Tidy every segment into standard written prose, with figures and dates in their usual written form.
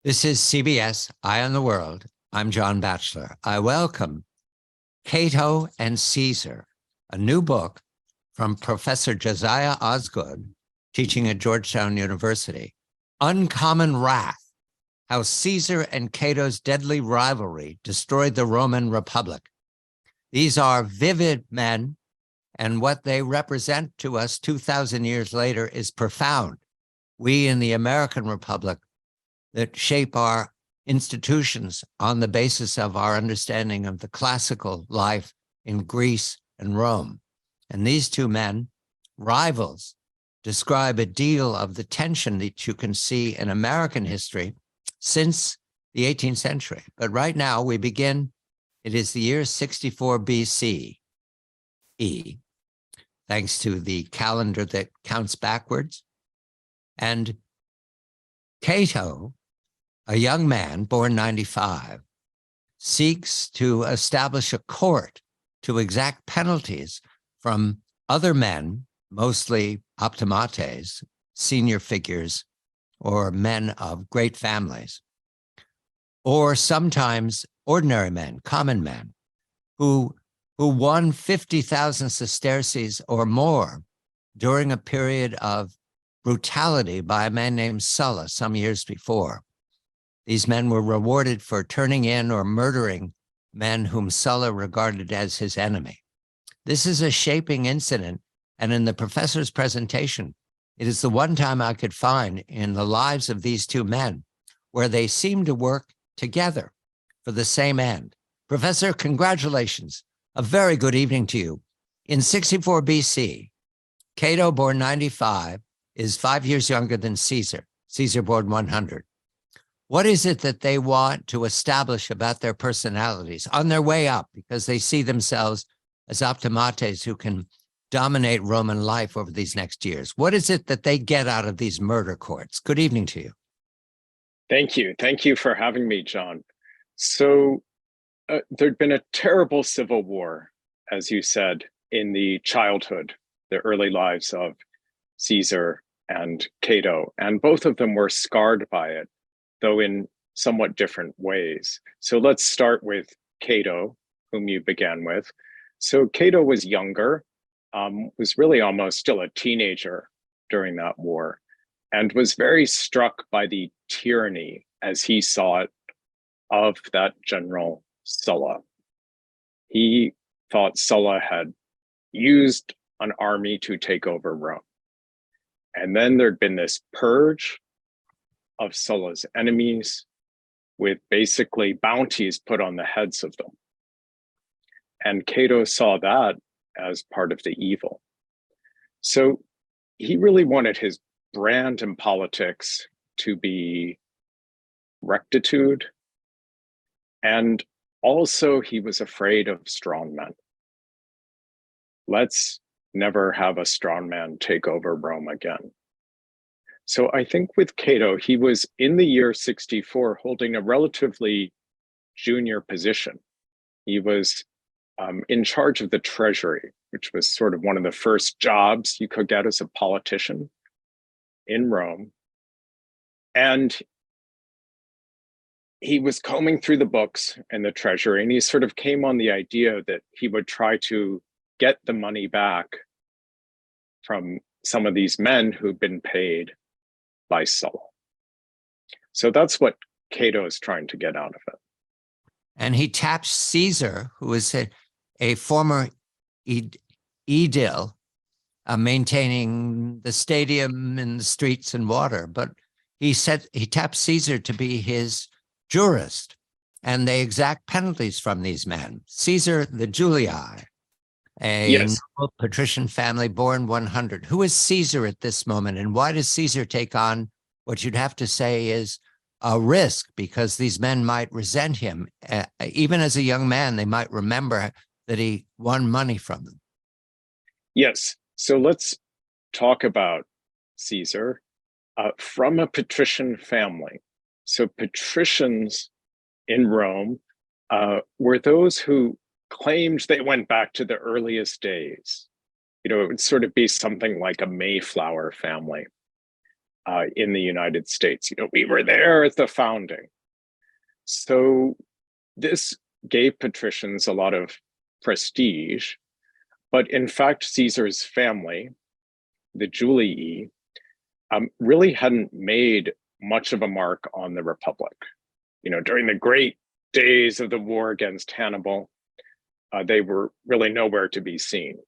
This is CBS Eye on the World. I'm John Batchelor. I welcome Cato and Caesar, a new book from Professor Josiah Osgood, teaching at Georgetown University. Uncommon Wrath, How Caesar and Cato's Deadly Rivalry Destroyed the Roman Republic. These are vivid men, and what they represent to us 2,000 years later is profound. We in the American Republic that shape our institutions on the basis of our understanding of the classical life in Greece and Rome. And these two men, rivals, describe a deal of the tension that you can see in American history since the 18th century. But right now we begin, it is the year 64 BCE, thanks to the calendar that counts backwards. And Cato, a young man born 95, seeks to establish a court to exact penalties from other men, mostly Optimates, senior figures, or men of great families, or sometimes ordinary men, common men, who won 50,000 sesterces or more during a period of brutality by a man named Sulla some years before. These men were rewarded for turning in or murdering men whom Sulla regarded as his enemy. This is a shaping incident, and in the professor's presentation, it is the one time I could find in the lives of these two men where they seem to work together for the same end. Professor, congratulations. A very good evening to you. In 64 BC, Cato, born 95, is 5 years younger than Caesar. Caesar born 100. What is it that they want to establish about their personalities on their way up, because they see themselves as Optimates who can dominate Roman life over these next years? What is it that they get out of these murder courts? Good evening to you. Thank you. Thank you for having me, John. So there'd been a terrible civil war, as you said, in the childhood, the early lives of Caesar and Cato, and both of them were scarred by it, though in somewhat different ways. So let's start with Cato, whom you began with. So Cato was younger, was really almost still a teenager during that war, and was very struck by the tyranny, as he saw it, of that general Sulla. He thought Sulla had used an army to take over Rome. And then there'd been this purge of Sulla's enemies with basically bounties put on the heads of them. And Cato saw that as part of the evil. So he really wanted his brand in politics to be rectitude. And also he was afraid of strong men. Let's never have a strong man take over Rome again. So I think with Cato, he was in the year 64 holding a relatively junior position. He was in charge of the treasury, which was sort of one of the first jobs you could get as a politician in Rome. And he was combing through the books in the treasury, and he sort of came on the idea that he would try to get the money back from some of these men who'd been paid by Sulla. So that's what Cato is trying to get out of it. And he taps Caesar, who is a former aedile, maintaining the stadium and the streets and water. But he taps Caesar to be his jurist, and they exact penalties from these men. Caesar the Julii, a noble patrician family born 100. Who is Caesar at this moment, and why does Caesar take on what you'd have to say is a risk? Because these men might resent him. Even as a young man, they might remember that he won money from them. Yes. So let's talk about Caesar from a patrician family. So patricians in Rome were those who claimed they went back to the earliest days. You know, it would sort of be something like a Mayflower family. in the United States. We were there at the founding. So this gave patricians a lot of prestige, but in fact, Caesar's family, the Julii, really hadn't made much of a mark on the Republic. During the great days of the war against Hannibal, they were really nowhere to be seen.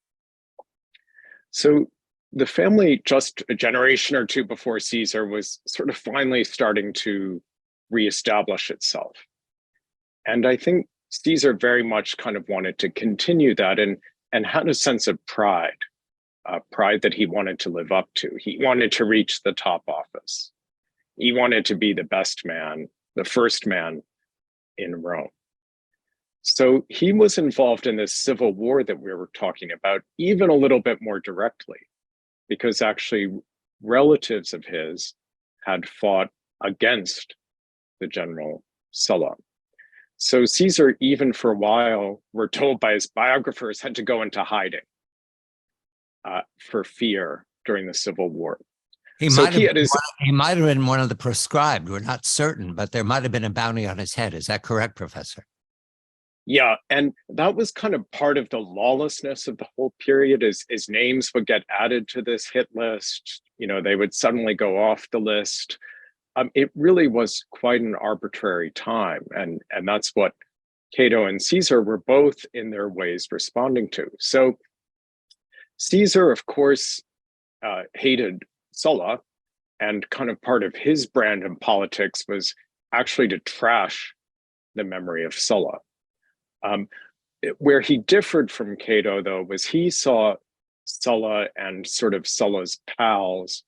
So the family, just a generation or two before Caesar, was sort of finally starting to reestablish itself. And I think Caesar very much kind of wanted to continue that and had a sense of pride, pride that he wanted to live up to. He wanted to reach the top office. He wanted to be the best man, the first man in Rome. So he was involved in this civil war that we were talking about, even a little bit more directly, because actually relatives of his had fought against the general Sulla. So Caesar, even for a while, we're told by his biographers, had to go into hiding for fear during the civil war. He might have been one of the proscribed. We're not certain, but there might have been a bounty on his head. Is that correct, Professor? Yeah, and that was kind of part of the lawlessness of the whole period. Is names would get added to this hit list. They would suddenly go off the list. It really was quite an arbitrary time, and that's what Cato and Caesar were both in their ways responding to. So Caesar, of course, hated Sulla, and kind of part of his brand in politics was actually to trash the memory of Sulla. Where he differed from Cato, though, was he saw Sulla and sort of Sulla's pals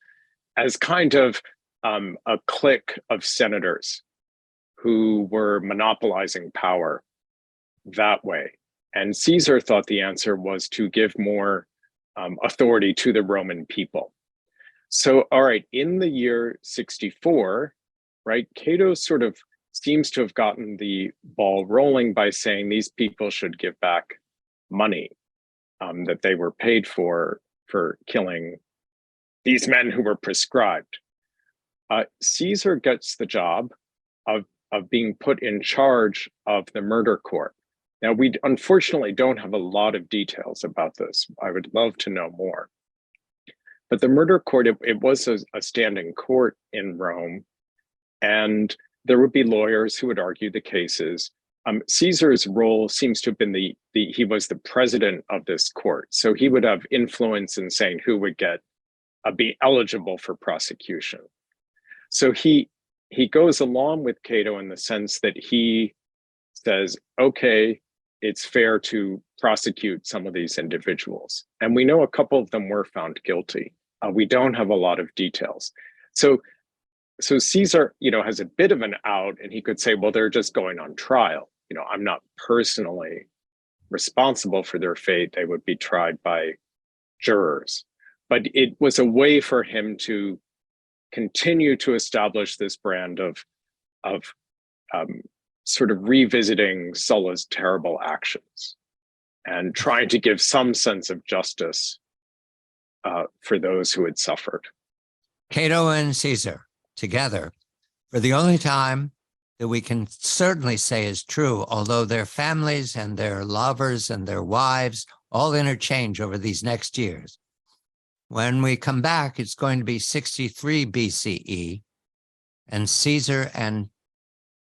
as kind of a clique of senators who were monopolizing power that way. And Caesar thought the answer was to give more authority to the Roman people. So, all right, in the year 64, right, Cato sort of seems to have gotten the ball rolling by saying these people should give back money that they were paid for killing these men who were proscribed. Caesar gets the job of being put in charge of the murder court. Now, we unfortunately don't have a lot of details about this. I would love to know more. But the murder court, it was a standing court in Rome, and there would be lawyers who would argue the cases. Caesar's role seems to have been he was the president of this court. So he would have influence in saying who would be eligible for prosecution. So he goes along with Cato in the sense that he says, okay, it's fair to prosecute some of these individuals. And we know a couple of them were found guilty. We don't have a lot of details. So Caesar, has a bit of an out, and he could say, well, they're just going on trial. I'm not personally responsible for their fate. They would be tried by jurors. But it was a way for him to continue to establish this brand of sort of revisiting Sulla's terrible actions and trying to give some sense of justice for those who had suffered. Cato and Caesar together for the only time that we can certainly say is true, although their families and their lovers and their wives all interchange over these next years. When we come back, it's going to be 63 BCE, and Caesar and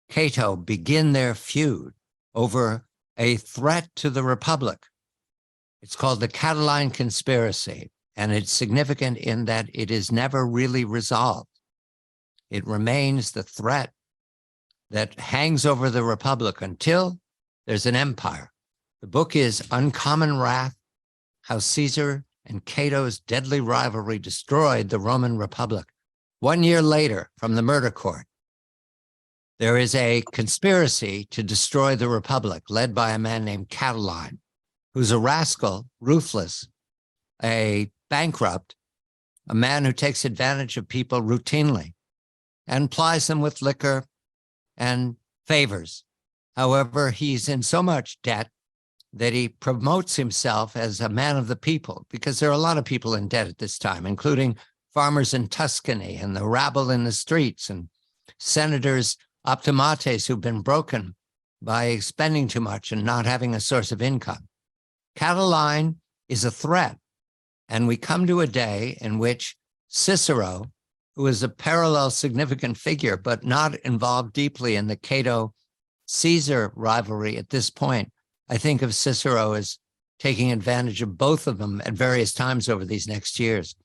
Cato begin their feud over a threat to the Republic. It's called the Catiline conspiracy, and it's significant in that it is never really resolved. It remains the threat that hangs over the Republic until there's an empire. The book is Uncommon Wrath, How Caesar and Cato's Deadly Rivalry Destroyed the Roman Republic. 1 year later, from the murder court, there is a conspiracy to destroy the Republic led by a man named Catiline, who's a rascal, ruthless, a bankrupt, a man who takes advantage of people routinely and plies them with liquor and favors. However, he's in so much debt that he promotes himself as a man of the people, because there are a lot of people in debt at this time, including farmers in Tuscany and the rabble in the streets and senators Optimates who've been broken by spending too much and not having a source of income. Catiline is a threat. And we come to a day in which Cicero, who is a parallel significant figure, but not involved deeply in the Cato-Caesar rivalry at this point, I think of Cicero as taking advantage of both of them at various times over these next years.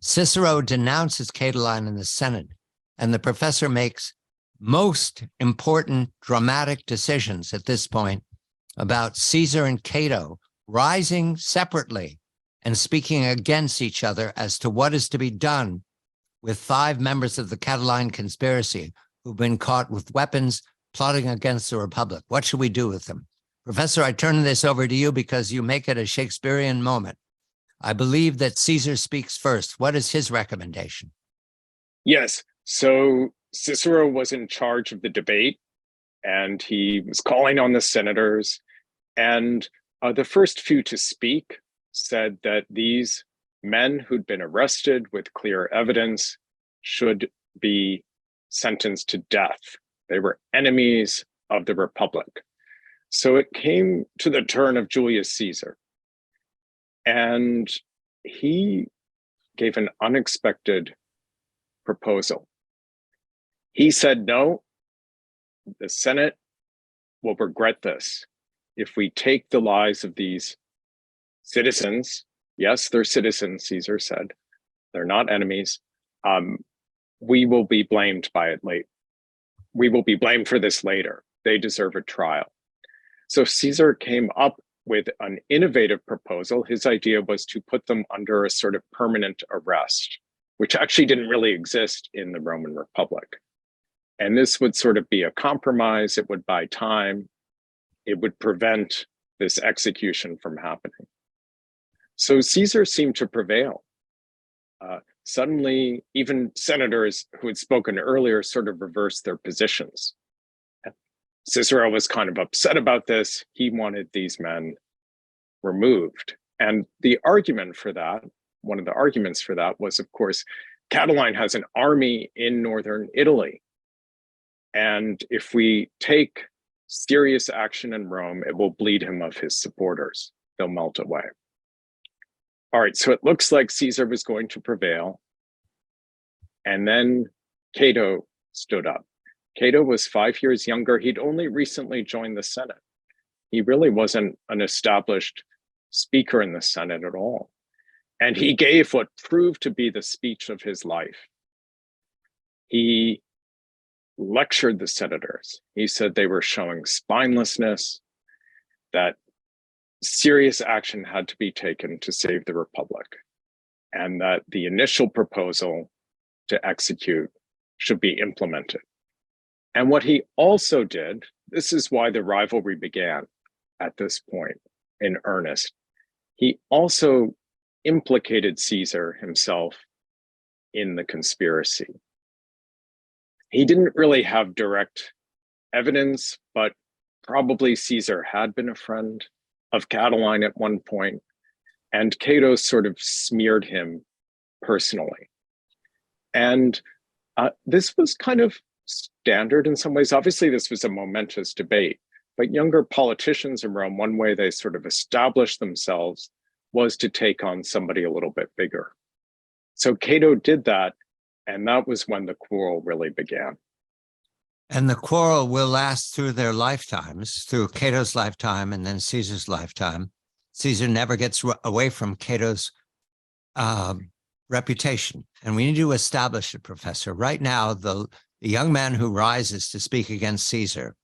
Cicero denounces Catiline in the Senate, and the professor makes most important dramatic decisions at this point about Caesar and Cato rising separately and speaking against each other as to what is to be done with 5 members of the Catiline conspiracy who've been caught with weapons plotting against the Republic. What should we do with them? Professor, I turn this over to you because you make it a Shakespearean moment. I believe that Caesar speaks first. What is his recommendation? Yes, so Cicero was in charge of the debate, and he was calling on the senators, and the first few to speak said that these men who'd been arrested with clear evidence should be sentenced to death. They were enemies of the Republic. So it came to the turn of Julius Caesar, and he gave an unexpected proposal. He said, no, the Senate will regret this if we take the lives of these citizens. Yes, they're citizens, Caesar said. They're not enemies. We will be blamed by it late. We will be blamed for this later. They deserve a trial. So Caesar came up with an innovative proposal. His idea was to put them under a sort of permanent arrest, which actually didn't really exist in the Roman Republic. And this would sort of be a compromise. It would buy time. It would prevent this execution from happening. So Caesar seemed to prevail. Suddenly, even senators who had spoken earlier sort of reversed their positions. Cicero was kind of upset about this. He wanted these men removed. And the argument for that, one of the arguments for that was, of course, Catiline has an army in northern Italy. And if we take serious action in Rome, it will bleed him of his supporters. They'll melt away. All right, so it looks like Caesar was going to prevail. And then Cato stood up. Cato was 5 years younger. He'd only recently joined the Senate. He really wasn't an established speaker in the Senate at all. And he gave what proved to be the speech of his life. He lectured the senators. He said they were showing spinelessness, that serious action had to be taken to save the Republic, and that the initial proposal to execute should be implemented. And what he also did, this is why the rivalry began at this point in earnest, he also implicated Caesar himself in the conspiracy. He didn't really have direct evidence, but probably Caesar had been a friend of Catiline at one point, and Cato sort of smeared him personally. And this was kind of standard in some ways. Obviously, this was a momentous debate, but younger politicians in Rome, one way they sort of established themselves was to take on somebody a little bit bigger. So Cato did that, and that was when the quarrel really began. And the quarrel will last through their lifetimes, through Cato's lifetime and then Caesar's lifetime. Caesar never gets away from Cato's reputation. And we need to establish it, Professor. Right now, the young man who rises to speak against Caesar,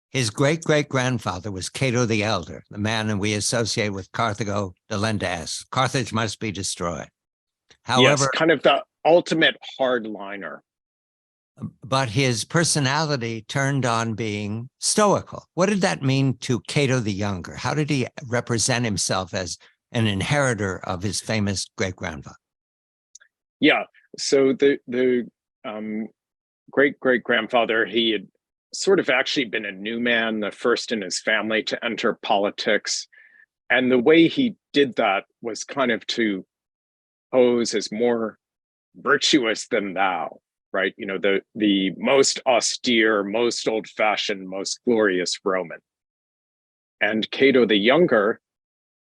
his great-great-grandfather was Cato the Elder, the man that we associate with Carthago Delenda. Carthage must be destroyed. However, yes, kind of the ultimate hardliner. But his personality turned on being stoical. What did that mean to Cato the Younger? How did he represent himself as an inheritor of his famous great-grandfather? Yeah, so the great-great-grandfather, he had sort of actually been a new man, the first in his family to enter politics. And the way he did that was kind of to pose as more virtuous than thou, right? You know, the most austere, most old-fashioned, most glorious Roman. And Cato the Younger,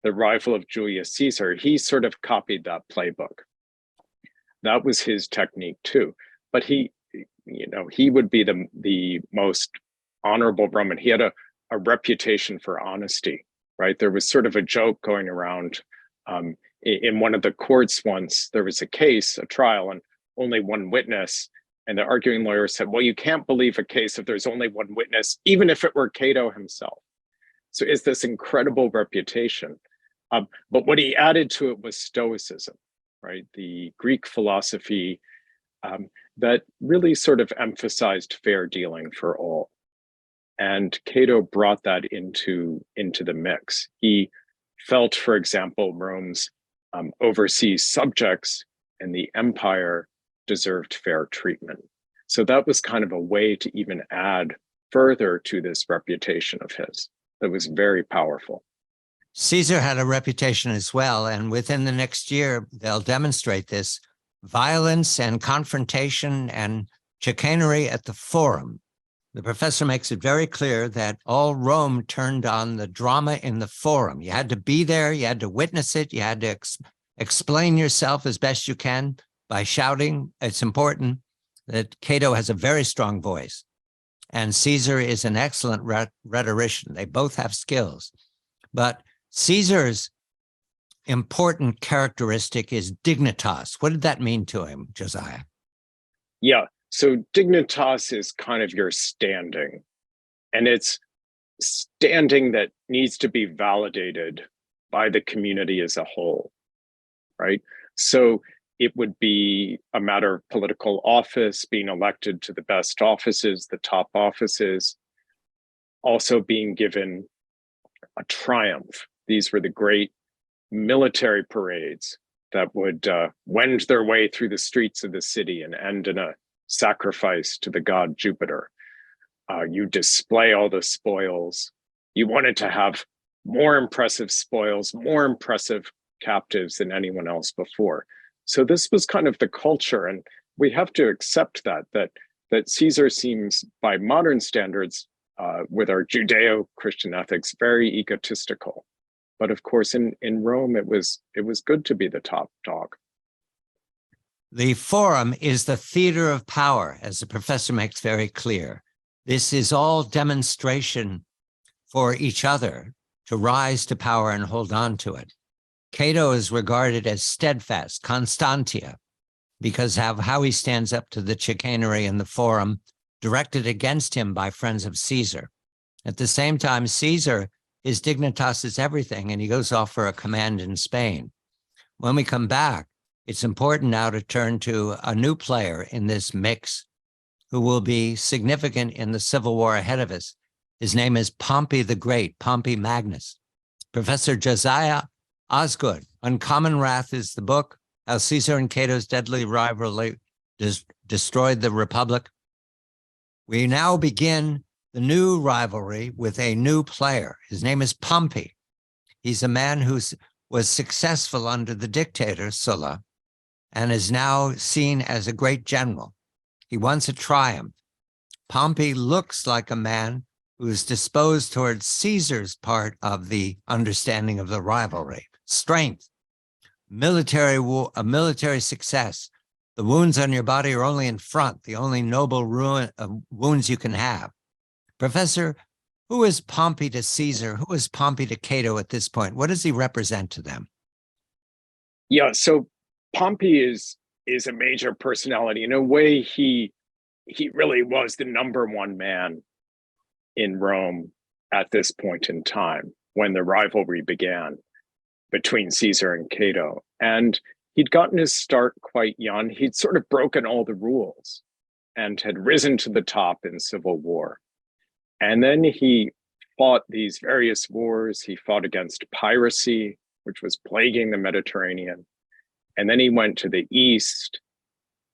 the rival of Julius Caesar, he sort of copied that playbook. That was his technique too. But he would be the most honorable Roman. He had a reputation for honesty, right? There was sort of a joke going around in one of the courts once. There was a case, a trial, and only one witness. And the arguing lawyer said, well, you can't believe a case if there's only one witness, even if it were Cato himself. So it's this incredible reputation. But what he added to it was Stoicism, right? The Greek philosophy that really sort of emphasized fair dealing for all. And Cato brought that into the mix. He felt, for example, Rome's overseas subjects and the empire deserved fair treatment. So that was kind of a way to even add further to this reputation of his that was very powerful. Caesar had a reputation as well, and within the next year, they'll demonstrate this violence and confrontation and chicanery at the Forum. The professor makes it very clear that all Rome turned on the drama in the Forum. You had to be there, you had to witness it, you had to explain yourself as best you can by shouting. It's important that Cato has a very strong voice, and Caesar is an excellent rhetorician. They both have skills. But Caesar's important characteristic is dignitas. What did that mean to him, Josiah? Yeah, so dignitas is kind of your standing, and it's standing that needs to be validated by the community as a whole, right? So it would be a matter of political office, being elected to the best offices, the top offices, also being given a triumph. These were the great military parades that would wend their way through the streets of the city and end in a sacrifice to the god Jupiter. You display all the spoils. You wanted to have more impressive spoils, more impressive captives than anyone else before. So this was kind of the culture, and we have to accept that Caesar seems, by modern standards, with our Judeo-Christian ethics, very egotistical. But of course, in Rome, it was good to be the top dog. The Forum is the theater of power, as the professor makes very clear. This is all demonstration for each other to rise to power and hold on to it. Cato is regarded as steadfast, constantia, because of how he stands up to the chicanery in the Forum directed against him by friends of Caesar. At the same time, Caesar, his dignitas is everything, and he goes off for a command in Spain. When we come back, it's important now to turn to a new player in this mix who will be significant in the civil war ahead of us. His name is Pompey the Great, Pompey Magnus. Professor Josiah Osgood, Uncommon Wrath is the book, How Caesar and Cato's Deadly Rivalry Destroyed the Republic. We now begin the new rivalry with a new player. His name is Pompey. He's a man who was successful under the dictator, Sulla, and is now seen as a great general. He wants a triumph. Pompey looks like a man who is disposed towards Caesar's part of the understanding of the rivalry. Strength, military success. The wounds on your body are only in front, the only noble wounds you can have. Professor, who is Pompey to Caesar? Who is Pompey to Cato at this point? What does he represent to them? Yeah, so Pompey is a major personality. In a way, he really was the number one man in Rome at this point in time when the rivalry began between Caesar and Cato. And he'd gotten his start quite young. He'd sort of broken all the rules and had risen to the top in civil war. And then he fought these various wars. He fought against piracy, which was plaguing the Mediterranean. And then he went to the east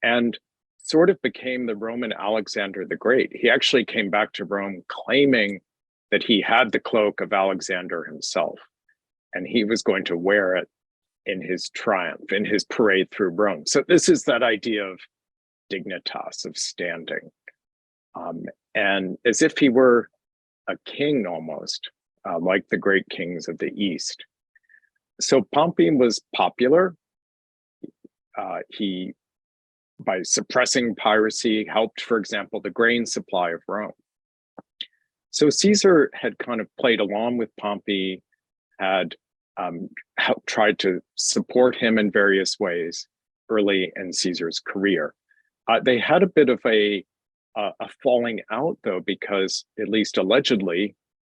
and sort of became the Roman Alexander the Great. He actually came back to Rome claiming that he had the cloak of Alexander himself, and he was going to wear it in his triumph, in his parade through Rome. So this is that idea of dignitas, of standing. And as if he were a king almost, like the great kings of the East. So Pompey was popular. He, by suppressing piracy, helped, for example, the grain supply of Rome. So Caesar had kind of played along with Pompey, had tried to support him in various ways early in Caesar's career. They had a bit of a falling out, though, because at least allegedly,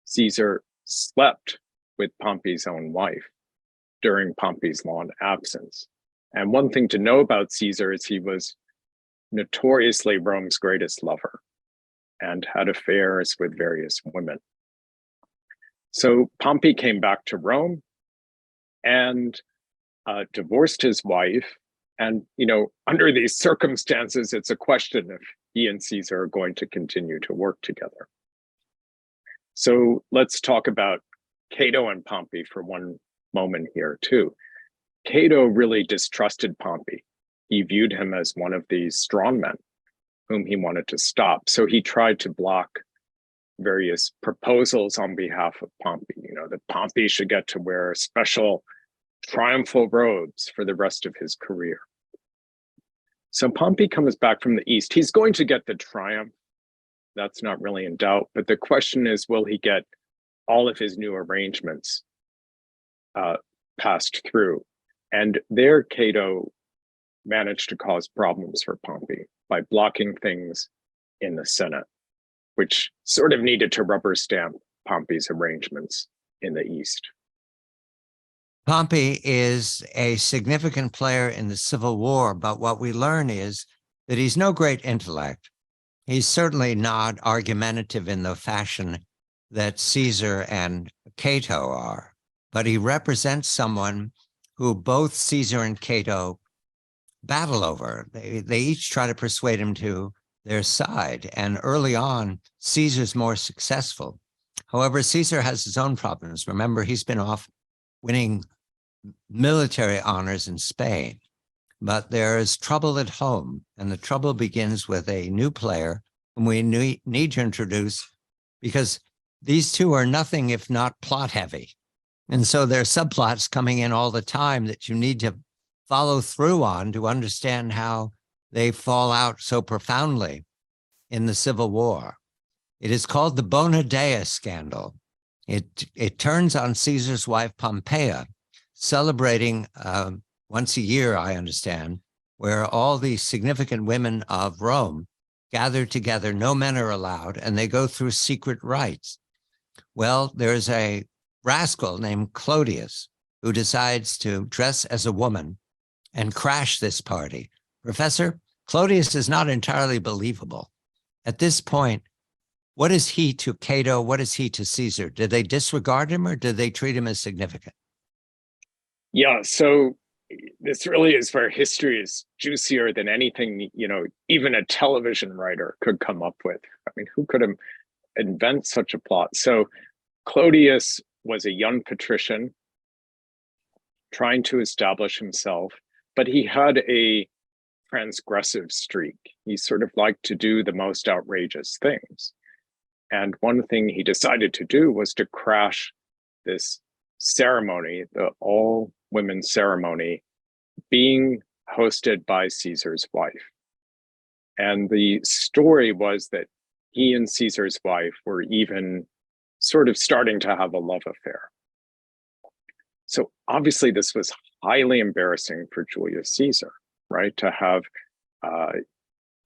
Caesar slept with Pompey's own wife during Pompey's long absence. And one thing to know about Caesar is he was notoriously Rome's greatest lover and had affairs with various women. So Pompey came back to Rome and divorced his wife. And, under these circumstances, it's a question if he and Caesar are going to continue to work together. So let's talk about Cato and Pompey for one moment here, too. Cato really distrusted Pompey. He viewed him as one of these strongmen whom he wanted to stop. So he tried to block various proposals on behalf of Pompey, that Pompey should get to wear special triumphal robes for the rest of his career. So Pompey comes back from the East. He's going to get the triumph. That's not really in doubt. But the question is, will he get all of his new arrangements passed through? And there, Cato managed to cause problems for Pompey by blocking things in the Senate, which sort of needed to rubber stamp Pompey's arrangements in the East. Pompey is a significant player in the Civil War, but what we learn is that he's no great intellect. He's certainly not argumentative in the fashion that Caesar and Cato are, but he represents someone who both Caesar and Cato battle over. They each try to persuade him to their side, and early on, Caesar's more successful. However, Caesar has his own problems. Remember, he's been off winning military honors in Spain, but there is trouble at home, and the trouble begins with a new player whom we need to introduce, because these two are nothing if not plot heavy. And so there are subplots coming in all the time that you need to follow through on to understand how they fall out so profoundly in the Civil War. It is called the Bona scandal. It turns on Caesar's wife Pompeia, celebrating once a year, I understand, where all the significant women of Rome gather together, no men are allowed, and they go through secret rites. Well, there's a rascal named Clodius who decides to dress as a woman and crash this party. Professor, Clodius is not entirely believable. At this point, what is he to Cato? What is he to Caesar? Did they disregard him or did they treat him as significant? Yeah, so this really is where history is juicier than anything, even a television writer could come up with. I mean, who could invent such a plot? So Clodius was a young patrician trying to establish himself, but he had a transgressive streak. He sort of liked to do the most outrageous things. And one thing he decided to do was to crash this ceremony, the all-women ceremony, being hosted by Caesar's wife. And the story was that he and Caesar's wife were even sort of starting to have a love affair. So obviously this was highly embarrassing for Julius Caesar, right? To have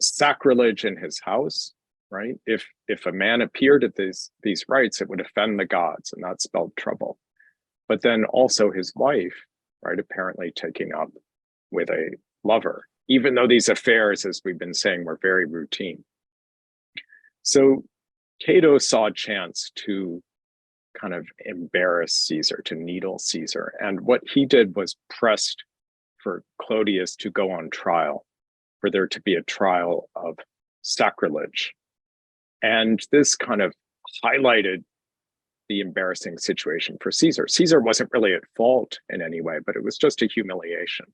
sacrilege in his house, right? If a man appeared at these rites, it would offend the gods, and that spelled trouble. But then also his wife, right, apparently taking up with a lover, even though these affairs, as we've been saying, were very routine. So Cato saw a chance to kind of embarrass Caesar, to needle Caesar. And what he did was pressed for Clodius to go on trial, for there to be a trial of sacrilege. And this kind of highlighted the embarrassing situation for Caesar. Caesar wasn't really at fault in any way, but it was just a humiliation.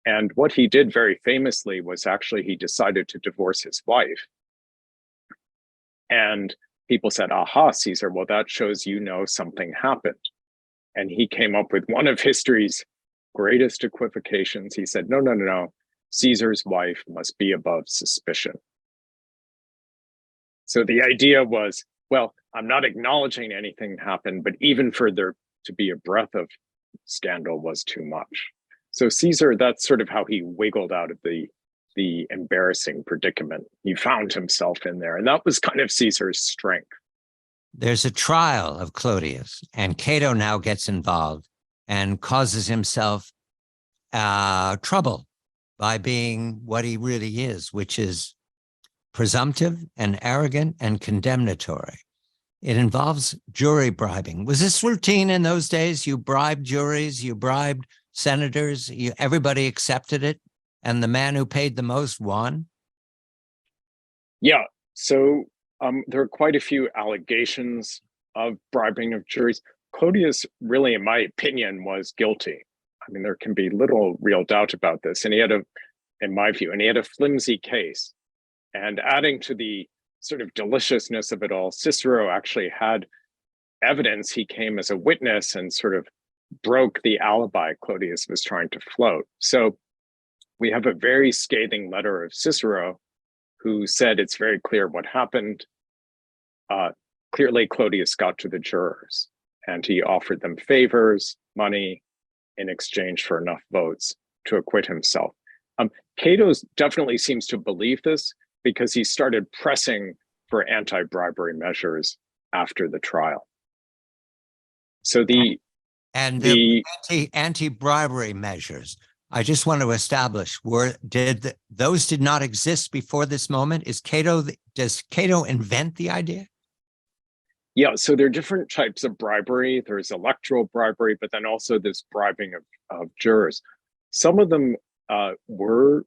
And what he did very famously was actually he decided to divorce his wife. And people said, aha, Caesar, well, that shows you know something happened. And he came up with one of history's greatest equivocations. He said, no, no, no, no. Caesar's wife must be above suspicion. So the idea was, well, I'm not acknowledging anything happened, but even for there to be a breath of scandal was too much. So Caesar, that's sort of how he wiggled out of the embarrassing predicament. He found himself in there, and that was kind of Caesar's strength. There's a trial of Clodius, and Cato now gets involved and causes himself trouble by being what he really is, which is presumptive and arrogant and condemnatory. It involves jury bribing. Was this routine in those days? You bribed juries, you bribed senators, everybody accepted it, and the man who paid the most won? Yeah, so there are quite a few allegations of bribing of juries. Clodius really, in my opinion, was guilty. I mean, there can be little real doubt about this. And he had in my view, a flimsy case. And adding to the sort of deliciousness of it all, Cicero actually had evidence. He came as a witness and sort of broke the alibi Clodius was trying to float. So we have a very scathing letter of Cicero who said it's very clear what happened. Clearly, Clodius got to the jurors and he offered them favors, money, in exchange for enough votes to acquit himself. Cato definitely seems to believe this because he started pressing for anti-bribery measures after the trial. So the anti-bribery measures, I just want to establish, those did not exist before this moment? Does Cato invent the idea? Yeah, so there are different types of bribery. There's electoral bribery, but then also this bribing of jurors. Some of them were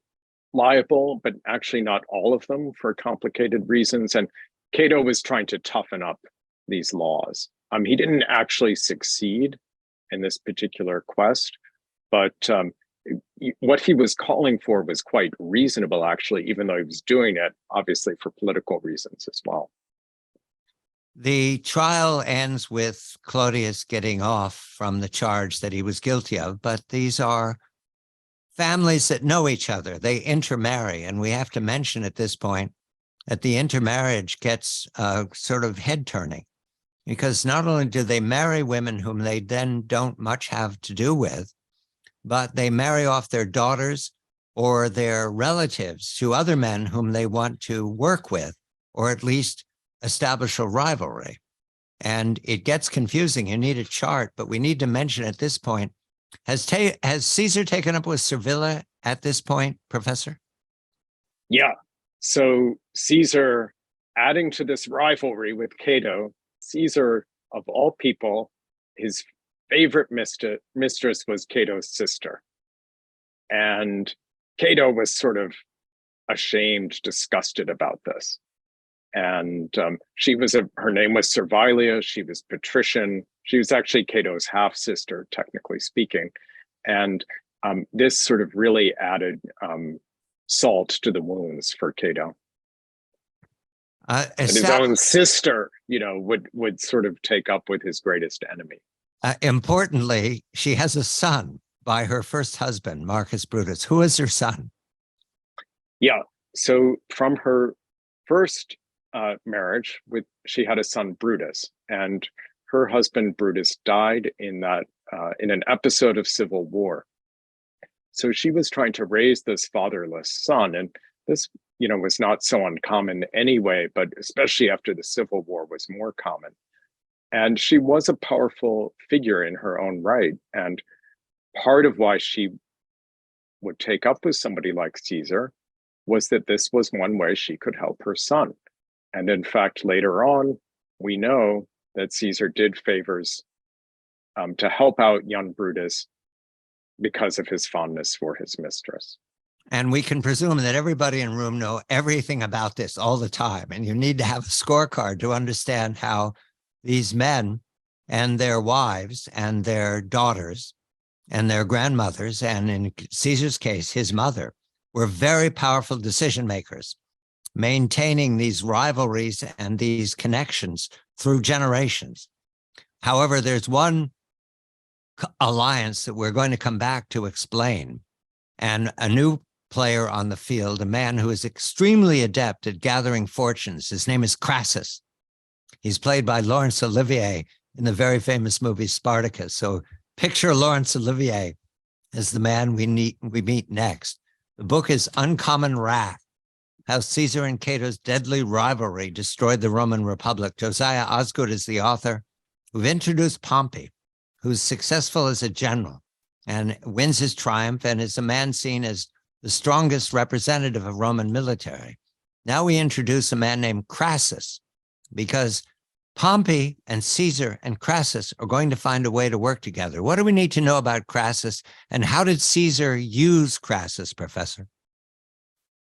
liable, but actually not all of them for complicated reasons. And Cato was trying to toughen up these laws. He didn't actually succeed in this particular quest, but what he was calling for was quite reasonable, actually, even though he was doing it, obviously, for political reasons as well. The trial ends with Clodius getting off from the charge that he was guilty of, but these are families that know each other. They intermarry, and we have to mention at this point that the intermarriage gets sort of head-turning, because not only do they marry women whom they then don't much have to do with, but they marry off their daughters or their relatives to other men whom they want to work with, or at least establish a rivalry. And it gets confusing. You need a chart, but we need to mention at this point, has Caesar taken up with Servilia at this point, Professor? Yeah. So Caesar, adding to this rivalry with Cato, Caesar, of all people, his favorite mistress was Cato's sister. And Cato was sort of ashamed, disgusted about this. And her name was Servilia. She was patrician. She was actually Cato's half-sister, technically speaking. And this sort of really added salt to the wounds for Cato. And his own sister, would sort of take up with his greatest enemy. Importantly, she has a son by her first husband, Marcus Brutus. Who is her son? Yeah, so from her first marriage, she had a son, Brutus, and her husband Brutus died in an episode of civil war. So she was trying to raise this fatherless son, and this, was not so uncommon anyway, but especially after the Civil War was more common. And she was a powerful figure in her own right. And part of why she would take up with somebody like Caesar was that this was one way she could help her son. And in fact, later on, we know that Caesar did favors to help out young Brutus because of his fondness for his mistress. And we can presume that everybody in the room know everything about this all the time. And you need to have a scorecard to understand how these men and their wives and their daughters and their grandmothers, and in Caesar's case, his mother, were very powerful decision makers, maintaining these rivalries and these connections through generations. However, there's one alliance that we're going to come back to explain, and a new player on the field, a man who is extremely adept at gathering fortunes. His name is Crassus. He's played by Laurence Olivier in the very famous movie Spartacus. So picture Laurence Olivier as the man we meet next. The book is Uncommon Wrath: How Caesar and Cato's Deadly Rivalry Destroyed the Roman Republic. Josiah Osgood is the author. We've introduced Pompey, who's successful as a general and wins his triumph and is a man seen as the strongest representative of Roman military. Now we introduce a man named Crassus, because Pompey and Caesar and Crassus are going to find a way to work together. What do we need to know about Crassus, and how did Caesar use Crassus, Professor?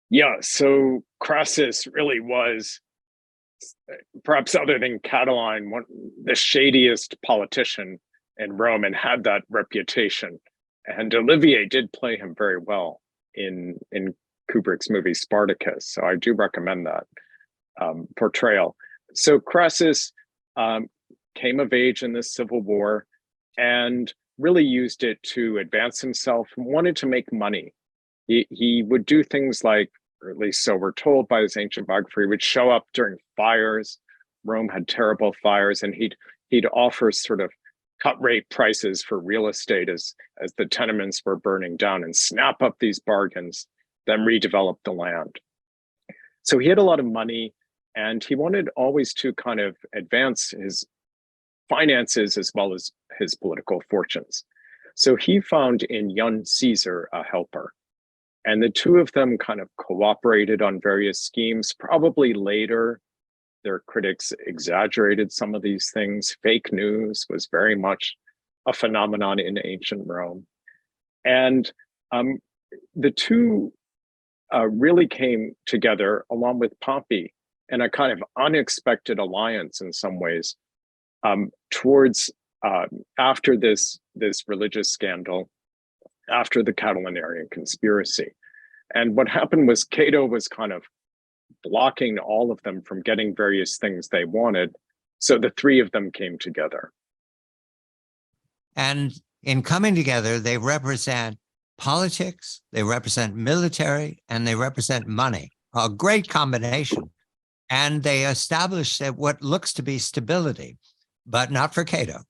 Yeah, so Crassus really was, perhaps other than Catiline, the shadiest politician in Rome, and had that reputation. And Olivier did play him very well in Kubrick's movie Spartacus. So I do recommend that portrayal. So Crassus came of age in the Civil War and really used it to advance himself, wanted to make money. He would do things like, or at least so we're told by his ancient biography, would show up during fires. Rome had terrible fires, and he'd offer sort of cut rate prices for real estate as the tenements were burning down, and snap up these bargains, then redevelop the land. So he had a lot of money, and he wanted always to kind of advance his finances as well as his political fortunes. So he found in young Caesar a helper. And the two of them kind of cooperated on various schemes. Probably later, their critics exaggerated some of these things. Fake news was very much a phenomenon in ancient Rome. And the two really came together along with Pompey in a kind of unexpected alliance in some ways towards after this religious scandal, after the Catilinarian conspiracy. And what happened was Cato was kind of blocking all of them from getting various things they wanted. So the three of them came together. And in coming together, they represent politics, they represent military, and they represent money. A great combination. And they establish what looks to be stability, but not for Cato.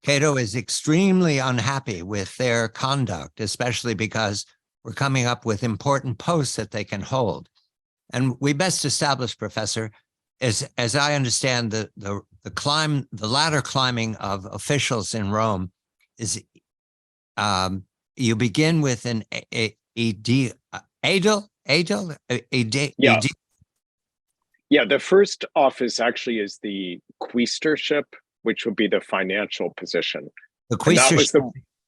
Cato is extremely unhappy with their conduct, especially because we're coming up with important posts that they can hold. And we best establish, Professor, as I understand the ladder climbing of officials in Rome is you begin with an edil. Yeah, the first office actually is the quaestorship, which would be the financial position. The quaestorship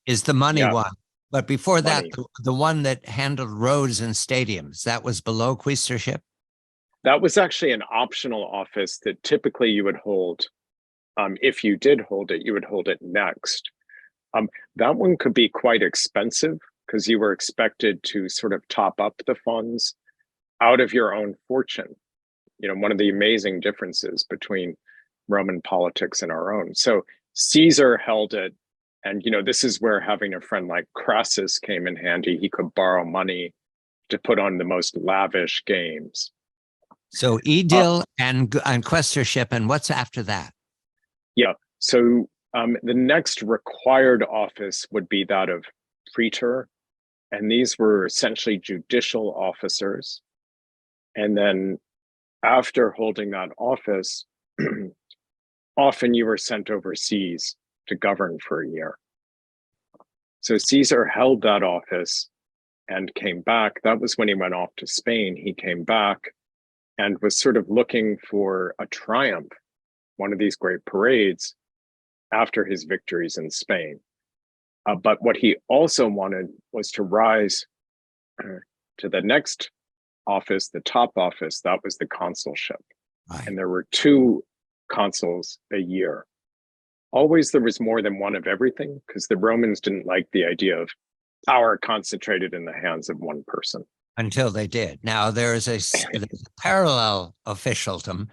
is the money one. But before that, the one that handled roads and stadiums, that was below quaestorship? That was actually an optional office that typically you would hold. If you did hold it, you would hold it next. That one could be quite expensive because you were expected to sort of top up the funds out of your own fortune. You know, one of the amazing differences between Roman politics and our own. So Caesar held it. And, you know, this is where having a friend like Crassus came in handy. He could borrow money to put on the most lavish games. So edil and quaestorship, and what's after that? Yeah, so the next required office would be that of praetor. And these were essentially judicial officers. And then after holding that office, often you were sent overseas to govern for a year. So Caesar held that office and came back. That was when he went off to Spain. He came back and was sort of looking for a triumph, one of these great parades after his victories in Spain. But what he also wanted was to rise to the next office, the top office. That was the consulship. Right. And there were two consuls a year. Always there was more than one of everything, because the Romans didn't like the idea of power concentrated in the hands of one person. Until they did. Now, there's a parallel officialdom,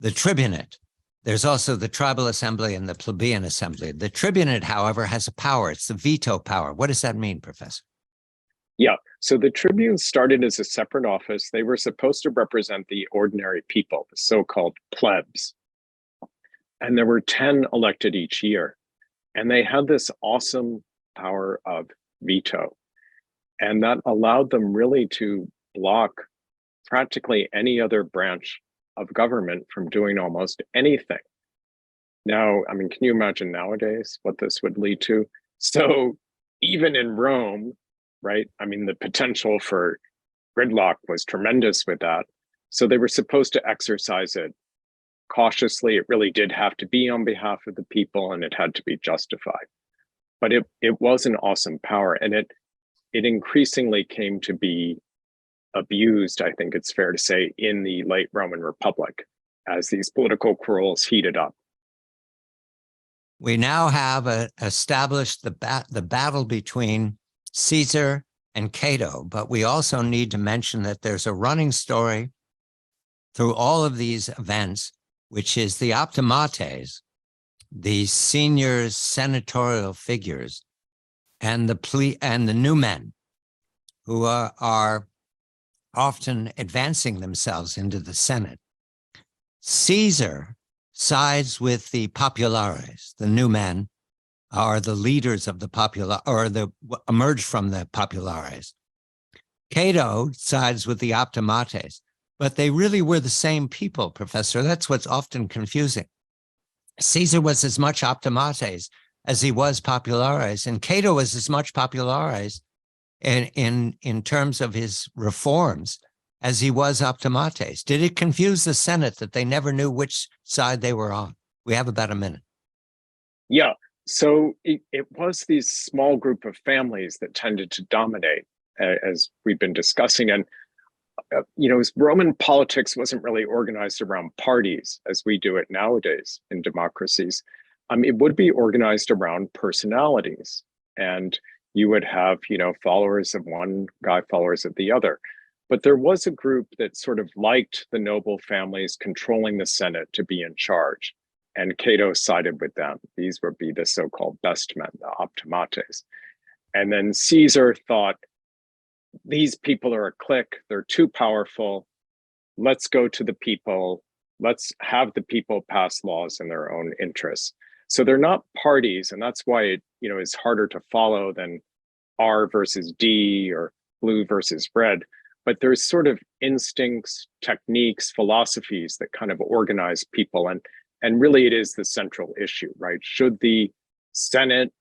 the tribunate. There's also the tribal assembly and the plebeian assembly. The tribunate, however, has a power. It's the veto power. What does that mean, Professor? Yeah, so the tribunes started as a separate office. They were supposed to represent the ordinary people, the so-called plebs. And there were 10 elected each year. And they had this awesome power of veto. And that allowed them really to block practically any other branch of government from doing almost anything. Now, I mean, can you imagine nowadays what this would lead to? So even in Rome, right? I mean, the potential for gridlock was tremendous with that. So they were supposed to exercise it cautiously. It really did have to be on behalf of the people, and it had to be justified. But it was an awesome power, and it increasingly came to be abused, I think it's fair to say, in the late Roman Republic as these political quarrels heated up. We now have established the battle between Caesar and Cato, but we also need to mention that there's a running story through all of these events, which is the Optimates, the senior senatorial figures, and the new men who are often advancing themselves into the Senate. Caesar sides with the populares. The new men are the leaders of the emerged from the populares. Cato sides with the Optimates, but they really were the same people, Professor. That's what's often confusing. Caesar was as much Optimates as he was populares, and Cato was as much populares in terms of his reforms as he was Optimates. Did it confuse the Senate that they never knew which side they were on? We have about a minute. Yeah, so it was these small group of families that tended to dominate, as we've been discussing. And, Roman politics wasn't really organized around parties as we do it nowadays in democracies. It would be organized around personalities. And you would have, followers of one guy, followers of the other. But there was a group that sort of liked the noble families controlling the Senate to be in charge. And Cato sided with them. These would be the so-called best men, the Optimates. And then Caesar thought, these people are a clique, they're too powerful. Let's go to the people. Let's have the people pass laws in their own interests. So they're not parties, and that's why it, is harder to follow than R versus D or blue versus red. But there's sort of instincts, techniques, philosophies that kind of organize people. And really it is the central issue, right? Should the Senate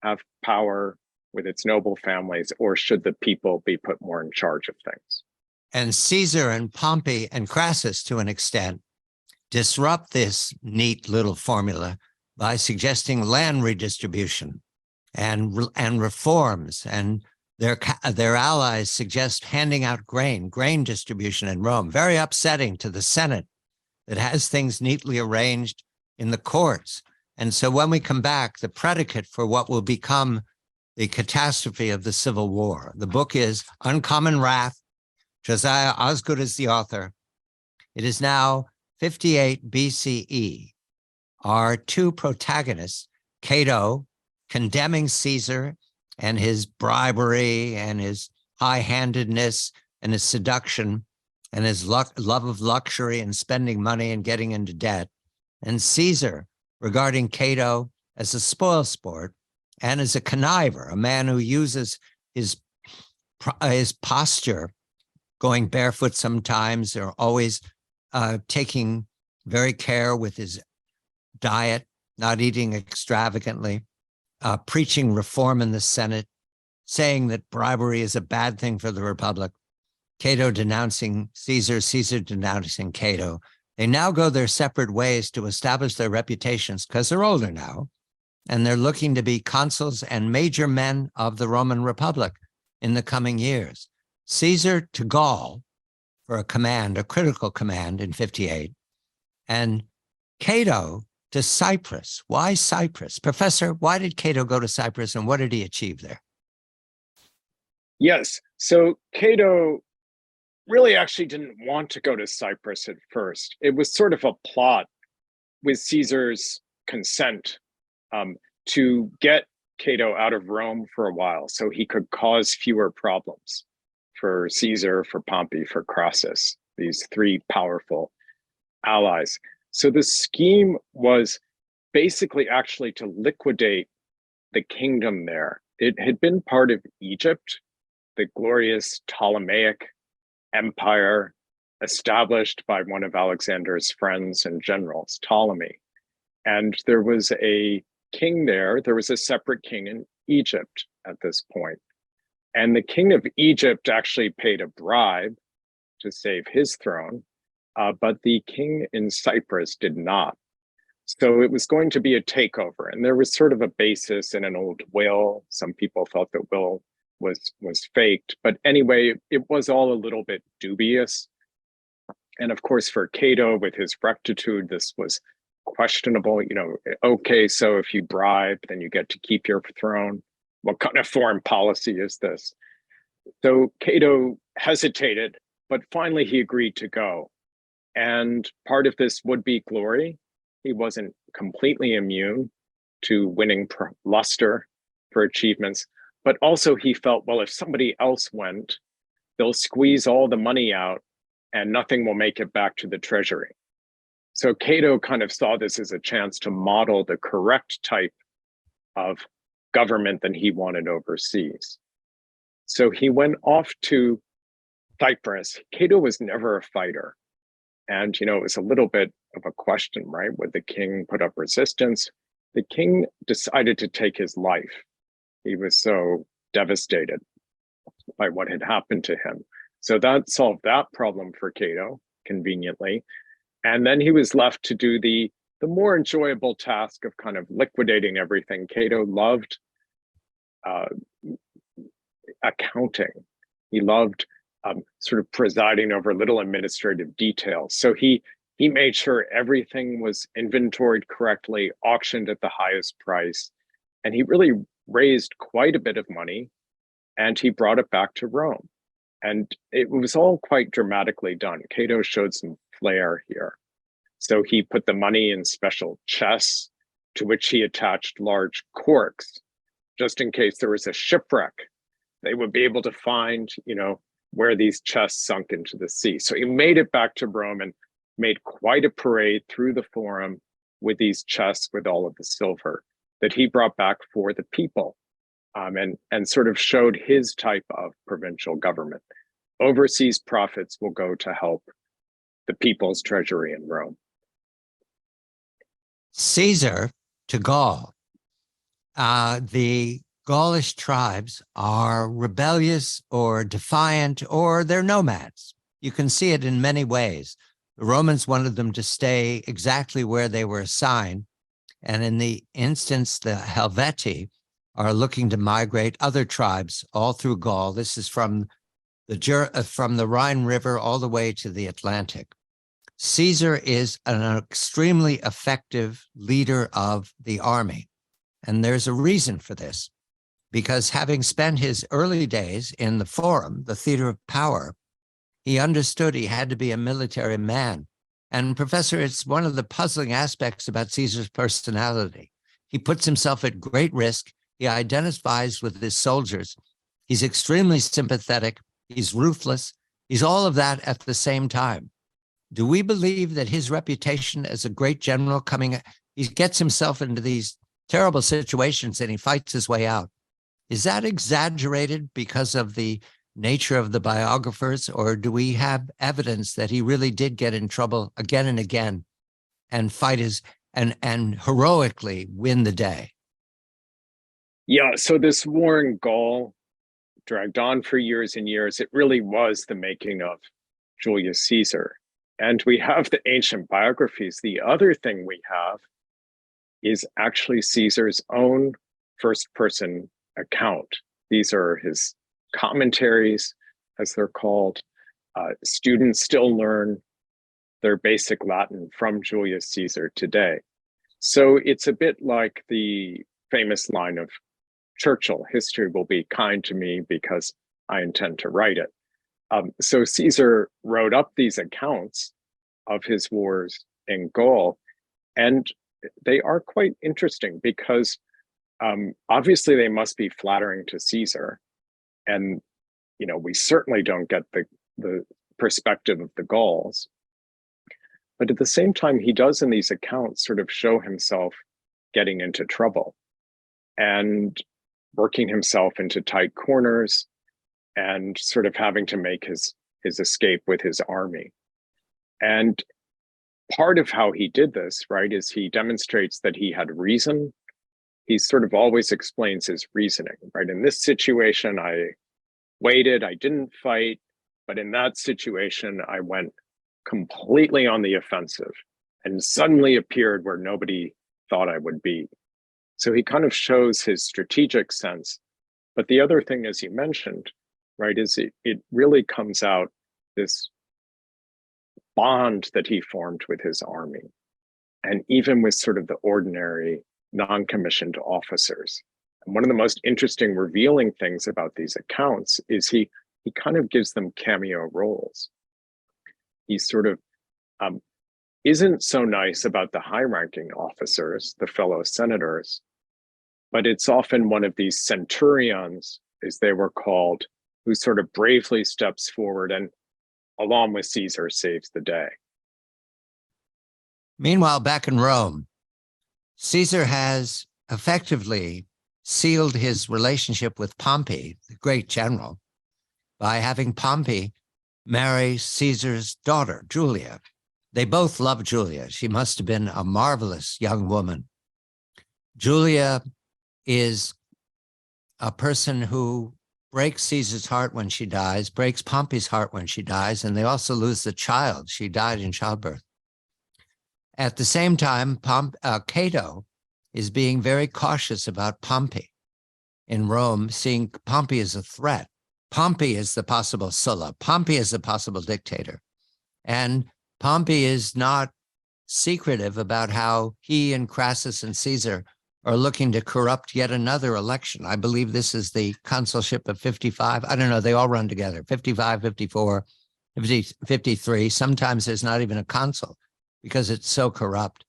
have power with its noble families, or should the people be put more in charge of things? And Caesar and Pompey and Crassus, to an extent, disrupt this neat little formula by suggesting land redistribution and reforms, and their allies suggest handing out grain distribution in Rome. Very upsetting to the Senate that has things neatly arranged in the courts. And so when we come back, the predicate for what will become the catastrophe of the Civil War. The book is Uncommon Wrath. Josiah Osgood is the author. It is now 58 BCE. Our two protagonists, Cato, condemning Caesar and his bribery and his high-handedness and his seduction and his love of luxury and spending money and getting into debt, and Caesar regarding Cato as a spoilsport and as a conniver, a man who uses his posture, going barefoot sometimes, or always taking very care with his diet, not eating extravagantly, preaching reform in the Senate, saying that bribery is a bad thing for the Republic, Cato denouncing Caesar, Caesar denouncing Cato. They now go their separate ways to establish their reputations because they're older now, and they're looking to be consuls and major men of the Roman Republic in the coming years. Caesar to Gaul for a critical command in 58, and Cato to Cyprus. Why Cyprus? Professor, why did Cato go to Cyprus and what did he achieve there? Yes, so Cato really actually didn't want to go to Cyprus at first. It was sort of a plot with Caesar's consent to get Cato out of Rome for a while so he could cause fewer problems for Caesar, for Pompey, for Crassus, these three powerful allies. So the scheme was basically actually to liquidate the kingdom there. It had been part of Egypt, the glorious Ptolemaic empire established by one of Alexander's friends and generals, Ptolemy. And there was a king there. There was a separate king in Egypt at this point. And the king of Egypt actually paid a bribe to save his throne, but the king in Cyprus did not. So it was going to be a takeover. And there was sort of a basis in an old will. Some people thought that will was faked. But anyway, it was all a little bit dubious. And of course, for Cato, with his rectitude, this was questionable. You know, okay, so if you bribe, then you get to keep your throne. What kind of foreign policy is this? So Cato hesitated, but finally he agreed to go. And part of this would be glory. He wasn't completely immune to winning luster for achievements, but also he felt, well, if somebody else went, they'll squeeze all the money out and nothing will make it back to the treasury. So Cato kind of saw this as a chance to model the correct type of government that he wanted overseas. So he went off to Cyprus. Cato was never a fighter. And, you know, it was a little bit of a question, right? Would the king put up resistance? The king decided to take his life. He was so devastated by what had happened to him. So that solved that problem for Cato, conveniently. And then he was left to do the more enjoyable task of kind of liquidating everything. Cato loved accounting. He loved sort of presiding over little administrative details. So he made sure everything was inventoried correctly, auctioned at the highest price, and he really raised quite a bit of money, and he brought it back to Rome. And it was all quite dramatically done. Cato showed some flair here. So he put the money in special chests to which he attached large corks, just in case there was a shipwreck. They would be able to find, you know, where these chests sunk into the sea. So he made it back to Rome and made quite a parade through the forum with these chests with all of the silver that he brought back for the people, and sort of showed his type of provincial government. Overseas profits will go to help the people's treasury in Rome. Caesar to Gaul. The Gaulish tribes are rebellious or defiant, or they're nomads. You can see it in many ways. The Romans wanted them to stay exactly where they were assigned. And in the instance, the Helvetii are looking to migrate other tribes all through Gaul. This is from the Rhine River all the way to the Atlantic. Caesar is an extremely effective leader of the army. And there's a reason for this, because having spent his early days in the Forum, the theater of power, he understood he had to be a military man. And Professor, it's one of the puzzling aspects about Caesar's personality. He puts himself at great risk. He identifies with his soldiers. He's extremely sympathetic. He's ruthless. He's all of that at the same time. Do we believe that his reputation as a great general he gets himself into these terrible situations and he fights his way out? Is that exaggerated because of the nature of the biographers, or do we have evidence that he really did get in trouble again and again and fight and heroically win the day? Yeah, so this war in Gaul dragged on for years and years. It really was the making of Julius Caesar. And we have the ancient biographies. The other thing we have is actually Caesar's own first-person account. These are his commentaries, as they're called. Students still learn their basic Latin from Julius Caesar today. So it's a bit like the famous line of Churchill, history will be kind to me because I intend to write it. So Caesar wrote up these accounts of his wars in Gaul, and they are quite interesting because obviously they must be flattering to Caesar. And, we certainly don't get the perspective of the Gauls. But at the same time, he does in these accounts sort of show himself getting into trouble and working himself into tight corners and sort of having to make his escape with his army. And part of how he did this, right, is he demonstrates that he had reason. He sort of always explains his reasoning, right? In this situation, I waited, I didn't fight, but in that situation, I went completely on the offensive and suddenly appeared where nobody thought I would be. So he kind of shows his strategic sense. But the other thing, as you mentioned, right, is it really comes out this bond that he formed with his army, and even with sort of the ordinary non-commissioned officers. And one of the most interesting, revealing things about these accounts is he kind of gives them cameo roles. He sort of isn't so nice about the high-ranking officers, the fellow senators, but it's often one of these centurions, as they were called, who sort of bravely steps forward and, along with Caesar, saves the day. Meanwhile, back in Rome, Caesar has effectively sealed his relationship with Pompey, the great general, by having Pompey marry Caesar's daughter, Julia. They both love Julia. She must have been a marvelous young woman. Julia is a person who breaks Caesar's heart when she dies, breaks Pompey's heart when she dies, and they also lose the child. She died in childbirth. At the same time, Cato is being very cautious about Pompey in Rome, seeing Pompey as a threat. Pompey is the possible Sulla. Pompey is the possible dictator. And Pompey is not secretive about how he and Crassus and Caesar are looking to corrupt yet another election. I believe this is the consulship of 55. I don't know. They all run together, 55, 54, 53. Sometimes there's not even a consul because it's so corrupt.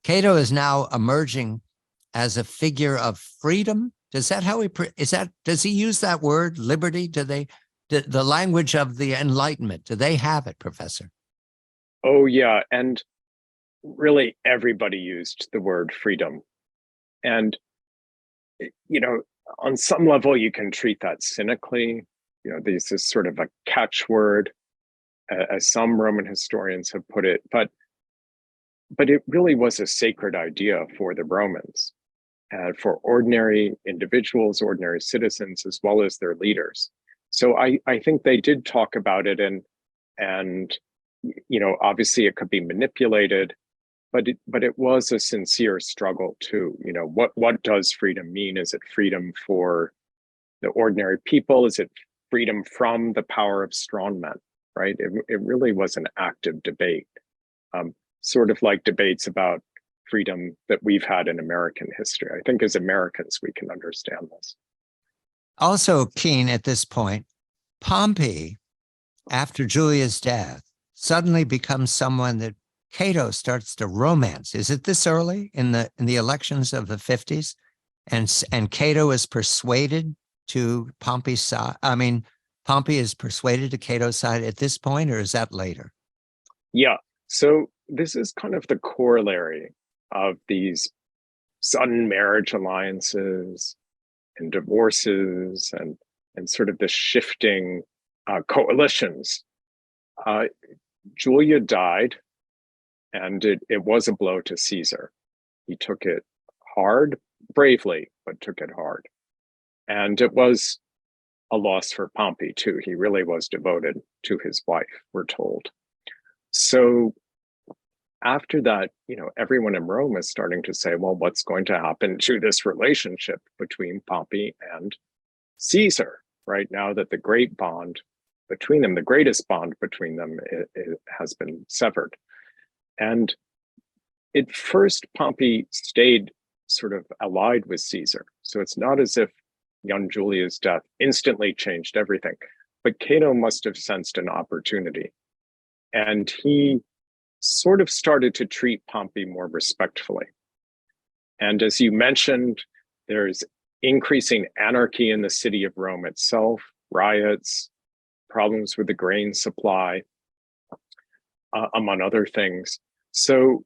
Cato is now emerging as a figure of freedom. Does he use that word, liberty? The language of the Enlightenment, do they have it, Professor? Oh, yeah. And really everybody used the word freedom. And, on some level, you can treat that cynically. This is sort of a catchword, as some Roman historians have put it. But it really was a sacred idea for the Romans, for ordinary individuals, ordinary citizens, as well as their leaders. So I think they did talk about it, and obviously it could be manipulated, but it was a sincere struggle too. What does freedom mean? Is it freedom for the ordinary people? Is it freedom from the power of strongmen? Right? It really was an active debate, sort of like debates about freedom that we've had in American history. I think as Americans, we can understand this. Also keen at this point, Pompey, after Julia's death, suddenly becomes someone that Cato starts to romance. Is it this early in the elections of the 50s? And Cato is persuaded to Pompey's side. I mean, Pompey is persuaded to Cato's side at this point, or is that later? Yeah. So this is kind of the corollary of these sudden marriage alliances and divorces and sort of the shifting coalitions. Julia died, and it was a blow to Caesar. He took it hard, bravely, but took it hard. And it was a loss for Pompey too. He really was devoted to his wife, we're told. So after that, everyone in Rome is starting to say, well, what's going to happen to this relationship between Pompey and Caesar, right? Now that the great bond between them, the greatest bond between them, it has been severed. And at first, Pompey stayed sort of allied with Caesar. So it's not as if young Julius' death instantly changed everything, but Cato must have sensed an opportunity. And he sort of started to treat Pompey more respectfully. And as you mentioned, there's increasing anarchy in the city of Rome itself, riots, problems with the grain supply, among other things. So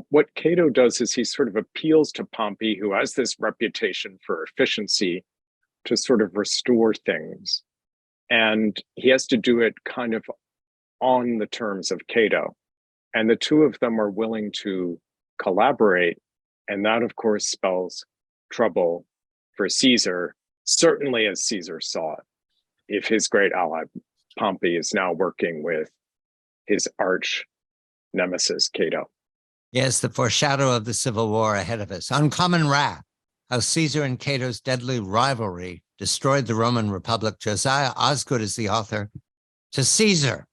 what Cato does is he sort of appeals to Pompey, who has this reputation for efficiency, to sort of restore things. And he has to do it kind of on the terms of Cato. And the two of them are willing to collaborate. And that, of course, spells trouble for Caesar, certainly as Caesar saw it. If his great ally, Pompey, is now working with his arch nemesis, Cato. Yes, the foreshadow of the civil war ahead of us. Uncommon wrath, how Caesar and Cato's deadly rivalry destroyed the Roman Republic. Josiah Osgood is the author. To Caesar,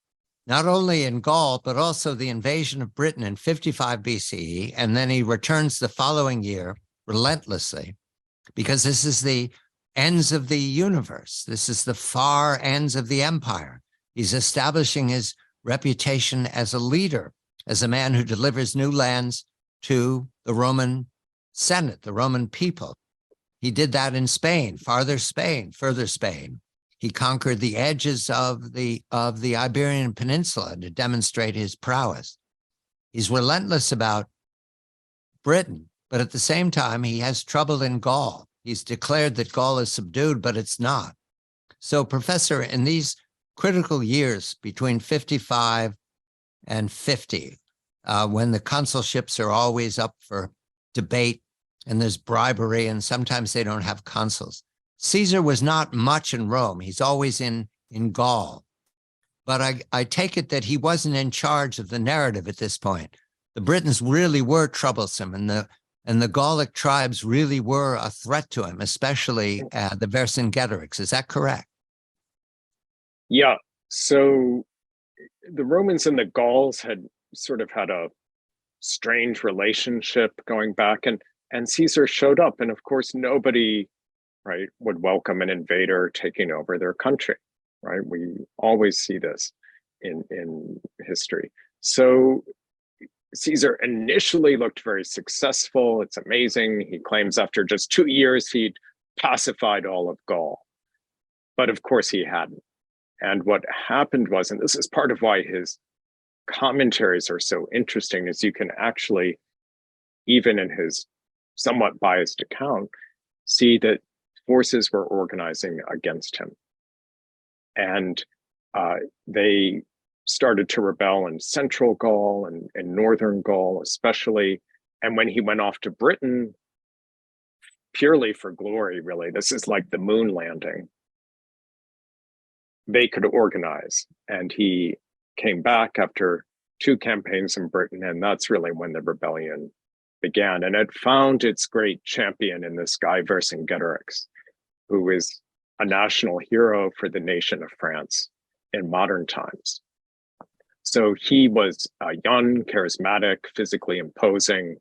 not only in Gaul, but also the invasion of Britain in 55 BCE, and then he returns the following year relentlessly, because this is the ends of the universe. This is the far ends of the empire. He's establishing his reputation as a leader, as a man who delivers new lands to the Roman Senate, the Roman people. He did that in Spain, further Spain. He conquered the edges of the Iberian Peninsula to demonstrate his prowess. He's relentless about Britain, but at the same time, he has trouble in Gaul. He's declared that Gaul is subdued, but it's not. So, Professor, in these critical years between 55 and 50, when the consulships are always up for debate and there's bribery and sometimes they don't have consuls, Caesar was not much in Rome. He's always in Gaul. But I take it that he wasn't in charge of the narrative at this point. The Britons really were troublesome, and the Gallic tribes really were a threat to him, especially the Vercingetorix. Is that correct? Yeah. So the Romans and the Gauls had sort of had a strange relationship going back, and Caesar showed up, and of course nobody, right, would welcome an invader taking over their country, right? We always see this in history. So Caesar initially looked very successful. It's amazing. He claims after just 2 years, he'd pacified all of Gaul. But of course he hadn't. And what happened was, and this is part of why his commentaries are so interesting, is you can actually, even in his somewhat biased account, see that forces were organizing against him. And they started to rebel in central Gaul and northern Gaul especially. And when he went off to Britain, purely for glory, really, this is like the moon landing, they could organize. And he came back after 2 campaigns in Britain, and that's really when the rebellion began. And it found its great champion in this guy, Vercingetorix, who is a national hero for the nation of France in modern times. So he was young, charismatic, physically imposing,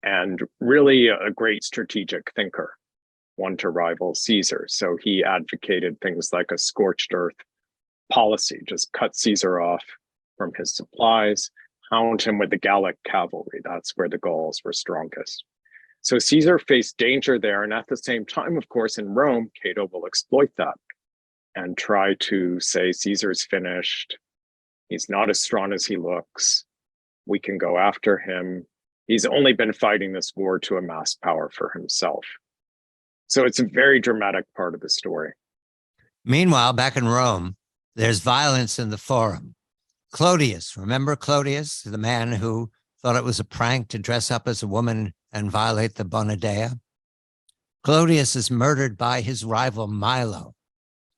and really a great strategic thinker, one to rival Caesar. So he advocated things like a scorched earth policy, just cut Caesar off from his supplies, hound him with the Gallic cavalry. That's where the Gauls were strongest. So Caesar faced danger there. And at the same time, of course, in Rome, Cato will exploit that and try to say Caesar's finished. He's not as strong as he looks. We can go after him. He's only been fighting this war to amass power for himself. So it's a very dramatic part of the story. Meanwhile, back in Rome, there's violence in the Forum. Clodius, remember Clodius, the man who thought it was a prank to dress up as a woman and violate the Bona Dea? Clodius is murdered by his rival Milo.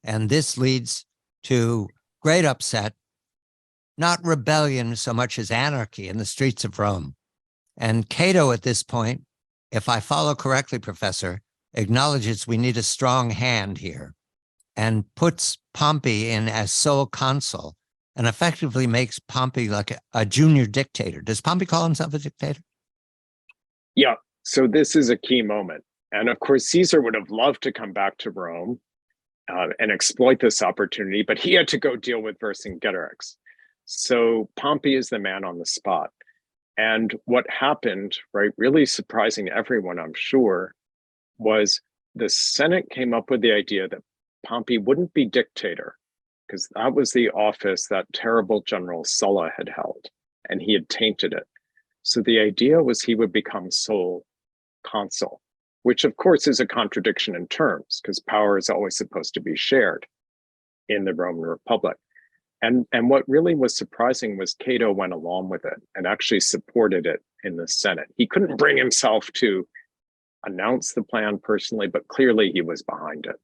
And this leads to great upset, not rebellion so much as anarchy in the streets of Rome. And Cato at this point, if I follow correctly, Professor, acknowledges we need a strong hand here. and puts Pompey in as sole consul and effectively makes Pompey like a junior dictator. Does Pompey call himself a dictator? Yeah, so this is a key moment. And of course, Caesar would have loved to come back to Rome and exploit this opportunity, but he had to go deal with Vercingetorix. So Pompey is the man on the spot. And what happened, right, really surprising everyone, I'm sure, was the Senate came up with the idea that Pompey wouldn't be dictator, because that was the office that terrible general Sulla had held, and he had tainted it. So the idea was he would become sole consul, which of course is a contradiction in terms, because power is always supposed to be shared in the Roman Republic. And what really was surprising was Cato went along with it and actually supported it in the Senate. He couldn't bring himself to announce the plan personally, but clearly he was behind it.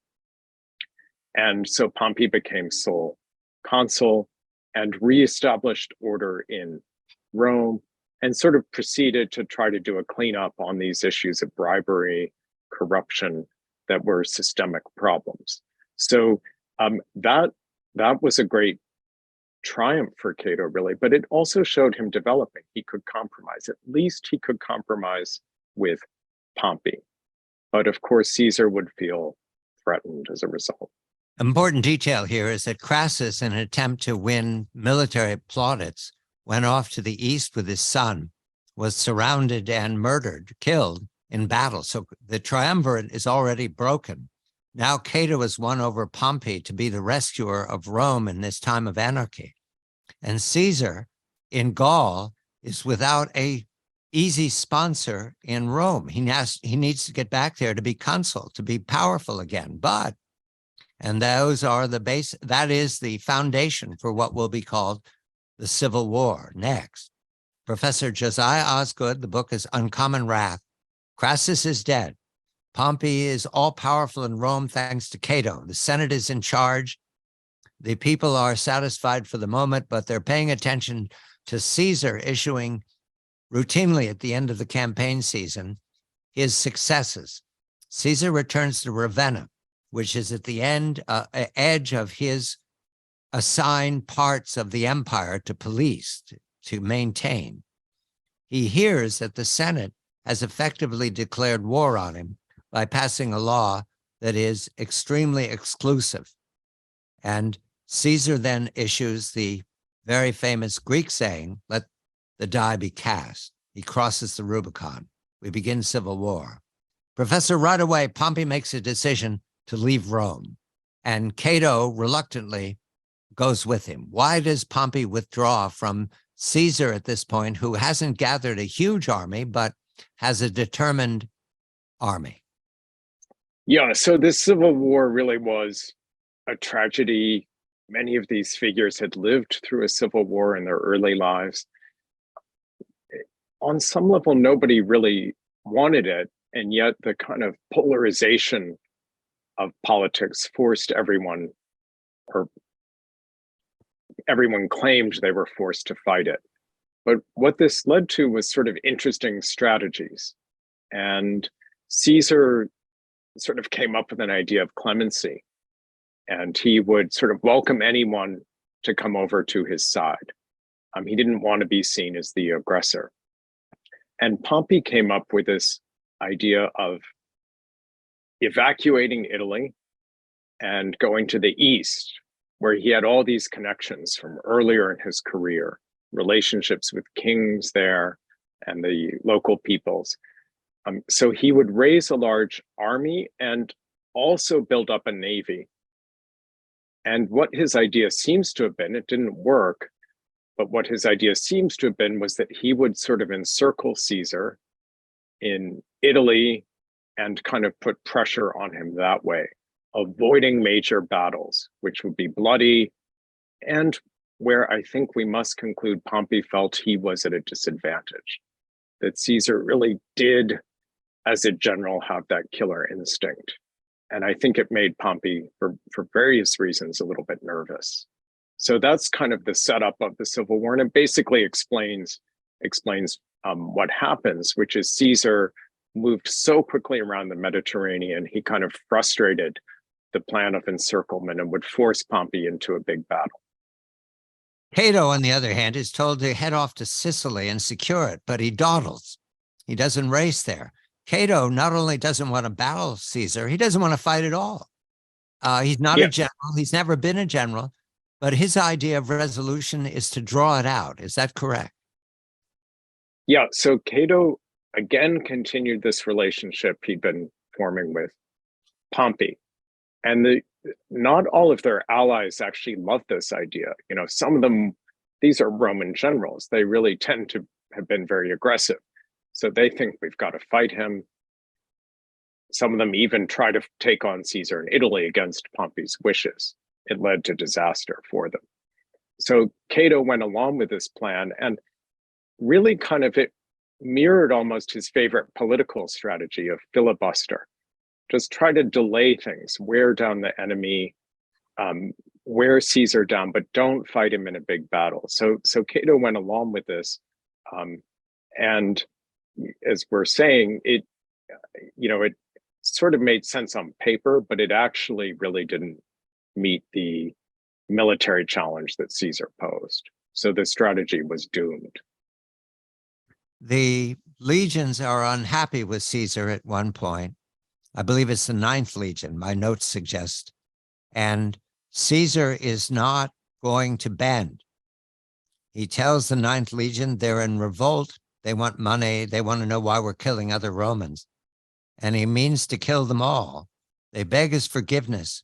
And so Pompey became sole consul and reestablished order in Rome and sort of proceeded to try to do a cleanup on these issues of bribery, corruption that were systemic problems. So that was a great triumph for Cato, really, but it also showed him developing. He could compromise. At least he could compromise with Pompey. But of course, Caesar would feel threatened as a result. Important detail here is that Crassus, in an attempt to win military plaudits, went off to the east with his son, was surrounded and murdered, killed in battle. So the triumvirate is already broken. Now Cato has won over Pompey to be the rescuer of Rome in this time of anarchy. And Caesar in Gaul is without a easy sponsor in Rome. He needs to get back there to be consul, to be powerful again. And those are that is the foundation for what will be called the Civil War next. Professor Josiah Osgood, the book is Uncommon Wrath. Crassus is dead. Pompey is all-powerful in Rome thanks to Cato. The Senate is in charge. The people are satisfied for the moment, but they're paying attention to Caesar issuing routinely at the end of the campaign season his successes. Caesar returns to Ravenna, which is at the edge of his assigned parts of the empire to police, to maintain. He hears that the Senate has effectively declared war on him by passing a law that is extremely exclusive. And Caesar then issues the very famous Greek saying, "Let the die be cast." He crosses the Rubicon. We begin civil war. Professor, right away, Pompey makes a decision to leave Rome, and Cato reluctantly goes with him. Why does Pompey withdraw from Caesar at this point, who hasn't gathered a huge army, but has a determined army? Yeah, so this civil war really was a tragedy. Many of these figures had lived through a civil war in their early lives. On some level, nobody really wanted it, and yet the kind of polarization of politics forced everyone, or everyone claimed they were forced to fight it. But what this led to was sort of interesting strategies. And Caesar sort of came up with an idea of clemency, and he would sort of welcome anyone to come over to his side. He didn't want to be seen as the aggressor. And Pompey came up with this idea of evacuating Italy and going to the east, where he had all these connections from earlier in his career, relationships with kings there and the local peoples. So he would raise a large army and also build up a navy. And what his idea seems to have been, it didn't work, but what his idea seems to have been was that he would sort of encircle Caesar in Italy and kind of put pressure on him that way, avoiding major battles, which would be bloody, and where I think we must conclude Pompey felt he was at a disadvantage, that Caesar really did, as a general, have that killer instinct. And I think it made Pompey, for various reasons, a little bit nervous. So that's kind of the setup of the Civil War, and it basically explains what happens, which is Caesar moved so quickly around the Mediterranean, he kind of frustrated the plan of encirclement and would force Pompey into a big battle. Cato, on the other hand, is told to head off to Sicily and secure it, but he dawdles. He doesn't race there. Cato not only doesn't want to battle Caesar, he doesn't want to fight at all. He's not a general. He's never been a general, but his idea of resolution is to draw it out. Is that correct? Yeah, so Cato again continued this relationship he'd been forming with Pompey. And not all of their allies actually loved this idea. You know, some of them, these are Roman generals. They really tend to have been very aggressive. So they think we've got to fight him. Some of them even try to take on Caesar in Italy against Pompey's wishes. It led to disaster for them. So Cato went along with this plan, and really kind of it mirrored almost his favorite political strategy of filibuster. Just try to delay things, wear down the enemy, wear Caesar down, but don't fight him in a big battle. So Cato went along with this, and as we're saying, it sort of made sense on paper, but it actually really didn't meet the military challenge that Caesar posed. So the strategy was doomed. The legions are unhappy with Caesar at one point. I believe it's the 9th Legion, my notes suggest. And Caesar is not going to bend. He tells the 9th Legion they're in revolt. They want money. They want to know why we're killing other Romans. And he means to kill them all. They beg his forgiveness.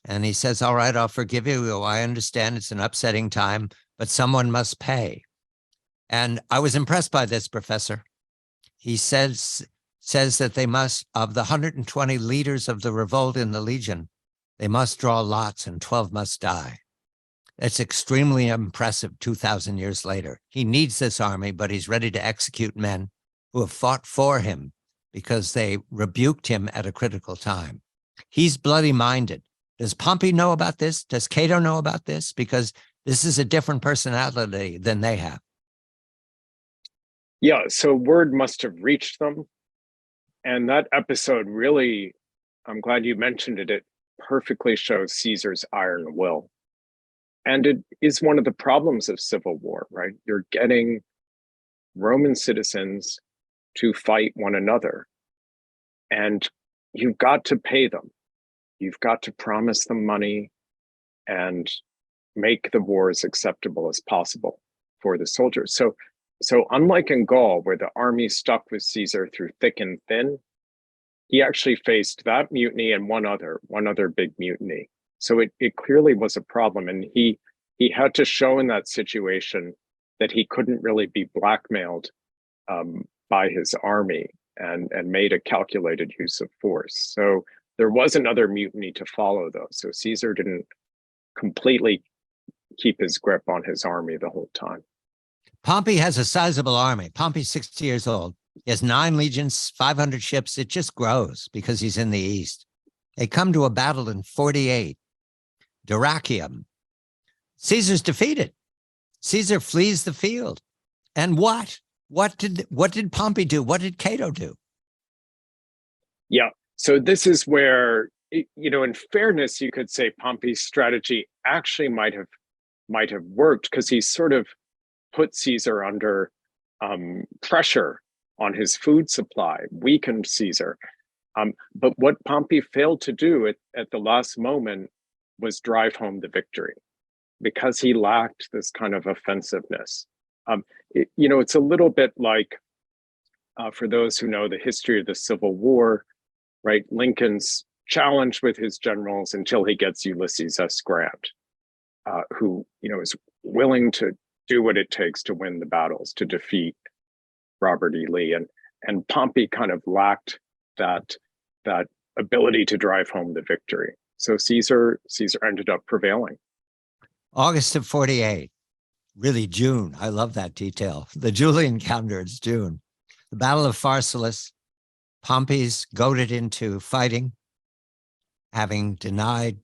And he says, all right, I'll forgive you. I understand it's an upsetting time, but someone must pay. And I was impressed by this, Professor. He says that they must, of the 120 leaders of the revolt in the legion, they must draw lots and 12 must die. It's extremely impressive 2,000 years later. He needs this army, but he's ready to execute men who have fought for him because they rebuked him at a critical time. He's bloody-minded. Does Pompey know about this? Does Cato know about this? Because this is a different personality than they have. Yeah, so word must have reached them. And that episode really, I'm glad you mentioned it, it perfectly shows Caesar's iron will. And it is one of the problems of civil war, right? You're getting Roman citizens to fight one another. And you've got to pay them. You've got to promise them money and make the war as acceptable as possible for the soldiers. So unlike in Gaul, where the army stuck with Caesar through thick and thin, he actually faced that mutiny and one other big mutiny. So it clearly was a problem. And he had to show in that situation that he couldn't really be blackmailed by his army and made a calculated use of force. So there was another mutiny to follow, though. So Caesar didn't completely keep his grip on his army the whole time. Pompey has a sizable army. Pompey's 60 years old. He has 9 legions, 500 ships. It just grows because he's in the east. They come to a battle in 48, Dyrrhachium. Caesar's defeated. Caesar flees the field. And what? What did Pompey do? What did Cato do? Yeah, so this is where, in fairness, you could say Pompey's strategy actually might have worked, because he sort of put Caesar under pressure on his food supply, weakened Caesar. But what Pompey failed to do at the last moment was drive home the victory, because he lacked this kind of offensiveness. It's a little bit like, for those who know the history of the Civil War, right? Lincoln's challenged with his generals until he gets Ulysses S. Grant, who is willing to do what it takes to win the battles, to defeat Robert E. Lee, and Pompey kind of lacked that ability to drive home the victory. So Caesar ended up prevailing. August of 48, really June. I love that detail. The Julian calendar, it's June. The Battle of Pharsalus. Pompey's goaded into fighting, having declined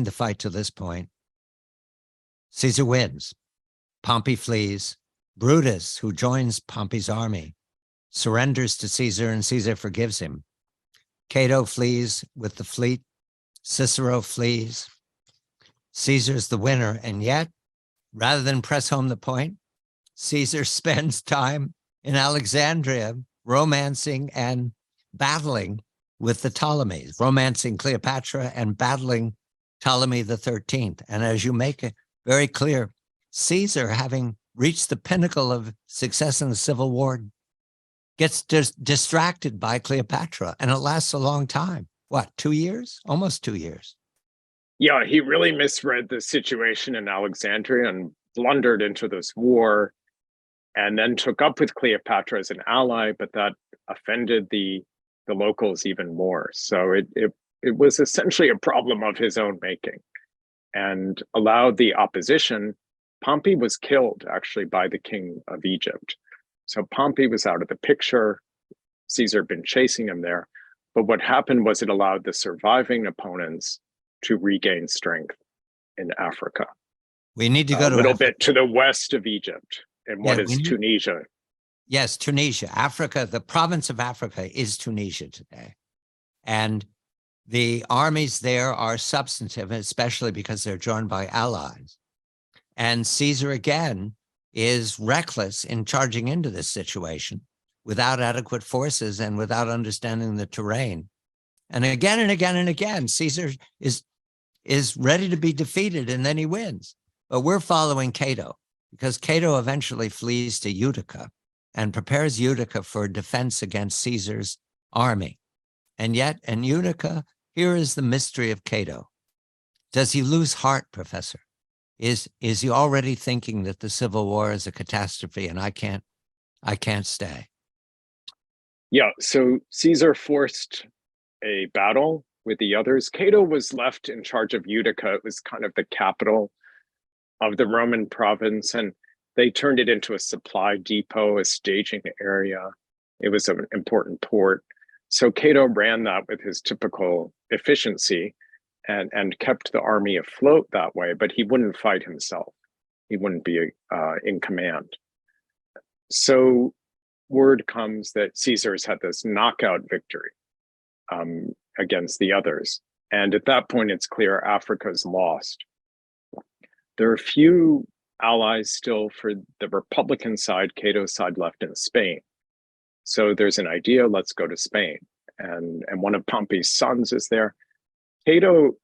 the fight to this point. Caesar wins. Pompey flees. Brutus, who joins Pompey's army, surrenders to Caesar, and Caesar forgives him. Cato flees with the fleet. Cicero flees. Caesar's the winner, and yet, rather than press home the point, Caesar spends time in Alexandria romancing and battling with the Ptolemies, romancing Cleopatra and battling Ptolemy the 13th. And as you make it very clear, Caesar, having reached the pinnacle of success in the Civil War, gets distracted by Cleopatra, and it lasts a long time. What, 2 years? Almost 2 years. Yeah, he really misread the situation in Alexandria and blundered into this war, and then took up with Cleopatra as an ally, but that offended the locals even more. So it was essentially a problem of his own making, and allowed the opposition. Pompey was killed actually by the king of Egypt. So Pompey was out of the picture. Caesar had been chasing him there. But what happened was it allowed the surviving opponents to regain strength in Africa. We need to go to a little bit to the west of Egypt, and what is Tunisia. Yes, Tunisia, Africa. The province of Africa is Tunisia today. And the armies there are substantive, especially because they're joined by allies. And Caesar, again, is reckless in charging into this situation without adequate forces and without understanding the terrain. And again and again and again, Caesar is ready to be defeated, and then he wins. But we're following Cato, because Cato eventually flees to Utica and prepares Utica for defense against Caesar's army. And yet, in Utica, here is the mystery of Cato. Does he lose heart, Professor? Is he already thinking that the Civil War is a catastrophe and I can't stay? Yeah, so Caesar forced a battle with the others. Cato was left in charge of Utica. It was kind of the capital of the Roman province, and they turned it into a supply depot, a staging area. It was an important port. So Cato ran that with his typical efficiency and kept the army afloat that way, but he wouldn't fight himself. He wouldn't be in command. So word comes that Caesar's had this knockout victory against the others. And at that point, it's clear Africa's lost. There are a few allies still for the Republican side, Cato's side, left in Spain. So there's an idea, let's go to Spain. And one of Pompey's sons is there. Cato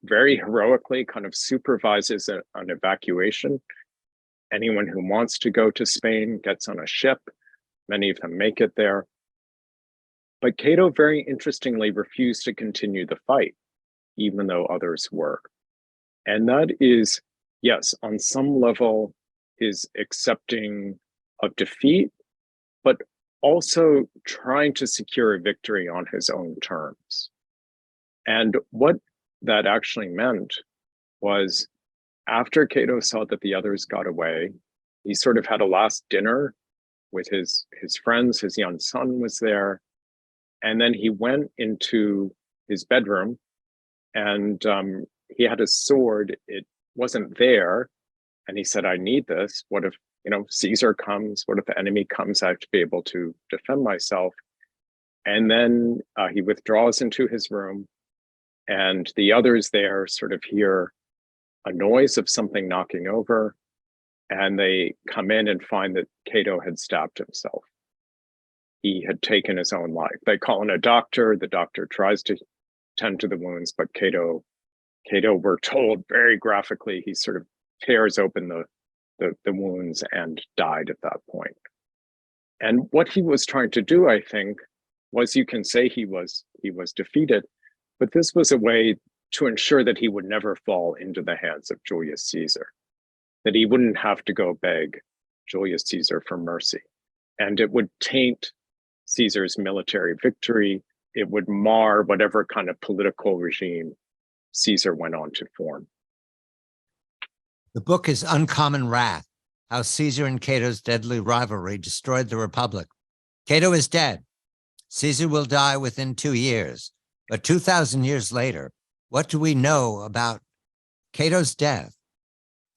very heroically kind of supervises an evacuation. Anyone who wants to go to Spain gets on a ship. Many of them make it there. But Cato very interestingly refused to continue the fight, even though others were. And that is, yes, on some level, his accepting of defeat, but also trying to secure a victory on his own terms. And what that actually meant was, after Cato saw that the others got away, he sort of had a last dinner with his friends. His young son was there. And then he went into his bedroom, and he had a sword. It wasn't there. And he said, I need this. What if, Caesar comes? What if the enemy comes? I have to be able to defend myself. And then he withdraws into his room, and the others there sort of hear a noise of something knocking over, and they come in and find that Cato had stabbed himself. He had taken his own life. They call in a doctor. The doctor tries to tend to the wounds, but Cato, we're told very graphically, he sort of tears open the wounds and died at that point. And what he was trying to do, I think, was, you can say he was defeated, but this was a way to ensure that he would never fall into the hands of Julius Caesar, that he wouldn't have to go beg Julius Caesar for mercy. And it would taint Caesar's military victory. It would mar whatever kind of political regime Caesar went on to form. The book is Uncommon Wrath: How Caesar and Cato's Deadly Rivalry Destroyed the Republic. Cato is dead. Caesar will die within 2 years. But 2,000 years later, what do we know about Cato's death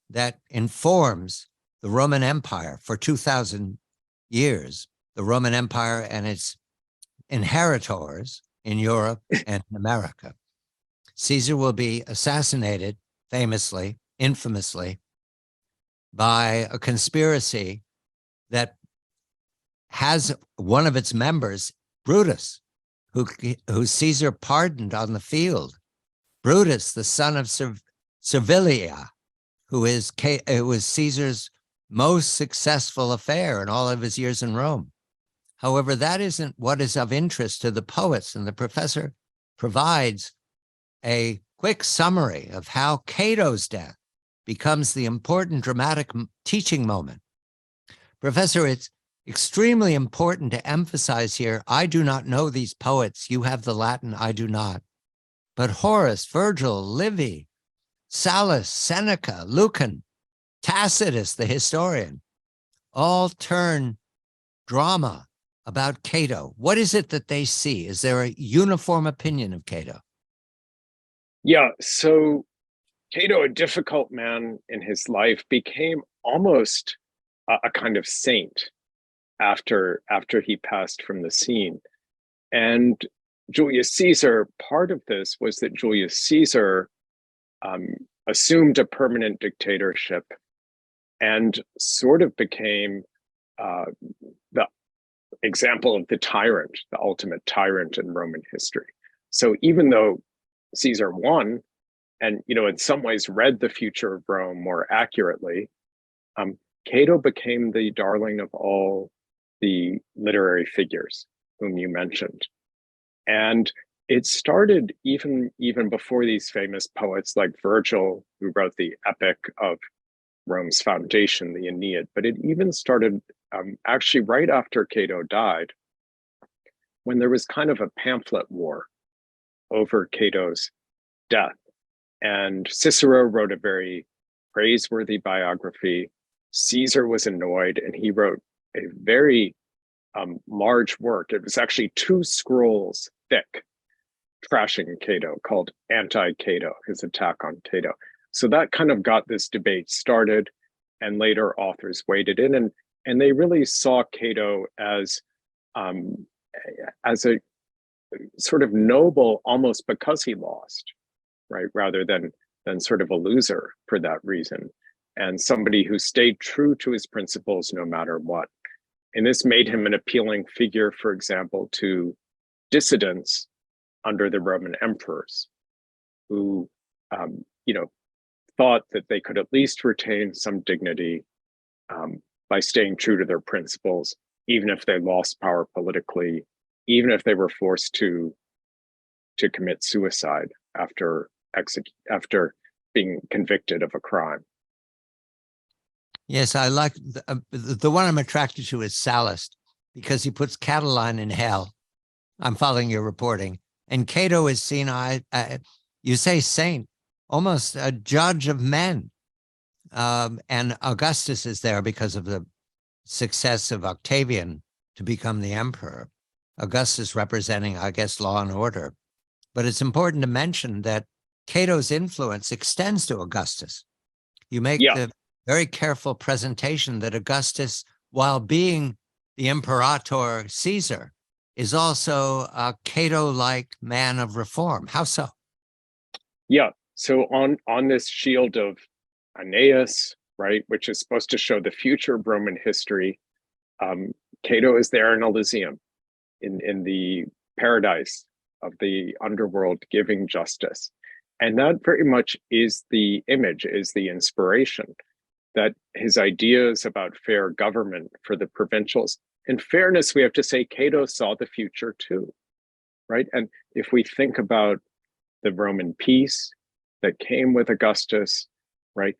that informs the Roman Empire for 2,000 years, the Roman Empire and its inheritors in Europe and in America? Caesar will be assassinated, famously, infamously, by a conspiracy that has one of its members, Brutus, who Caesar pardoned on the field. Brutus, the son of Servilia, who was Caesar's most successful affair in all of his years in Rome. However, that isn't what is of interest to the poets, and the professor provides a quick summary of how Cato's death becomes the important dramatic teaching moment. Professor, it's extremely important to emphasize here, I do not know these poets. You have the Latin, I do not. But Horace, Virgil, Livy, Sallust, Seneca, Lucan, Tacitus, the historian, all turn drama about Cato. What is it that they see? Is there a uniform opinion of Cato? Yeah, so Cato, a difficult man in his life, became almost a kind of saint after he passed from the scene. And Julius Caesar, part of this was that Julius Caesar assumed a permanent dictatorship and sort of became the example of the tyrant, the ultimate tyrant in Roman history. So even though Caesar won, and in some ways read the future of Rome more accurately, Cato became the darling of all the literary figures whom you mentioned. And it started even before these famous poets like Virgil, who wrote the epic of Rome's foundation, the Aeneid, but it even started actually right after Cato died, when there was kind of a pamphlet war over Cato's death. And Cicero wrote a very praiseworthy biography. Caesar was annoyed, and he wrote a very large work. It was actually 2 scrolls thick, trashing Cato, called Anti-Cato, his attack on Cato. So that kind of got this debate started, and later authors waded in, and they really saw Cato as a sort of noble, almost because he lost, right, rather than sort of a loser for that reason, and somebody who stayed true to his principles no matter what. And this made him an appealing figure, for example, to dissidents under the Roman emperors, who thought that they could at least retain some dignity by staying true to their principles, even if they lost power politically, even if they were forced to commit suicide after being convicted of a crime. Yes, I like the one I'm attracted to is Sallust, because he puts Catiline in hell. I'm following your reporting. And Cato is seen, you say saint, almost a judge of men. And Augustus is there because of the success of Octavian to become the emperor. Augustus representing, I guess, law and order. But it's important to mention that Cato's influence extends to Augustus. You make the very careful presentation that Augustus, while being the Imperator Caesar, is also a Cato-like man of reform. How so? Yeah, so on this shield of Aeneas, right, which is supposed to show the future of Roman history, Cato is there in Elysium, in the paradise of the underworld, giving justice. And that very much is the image, is the inspiration, that his ideas about fair government for the provincials. In fairness, we have to say Cato saw the future too, right? And if we think about the Roman peace that came with Augustus, right,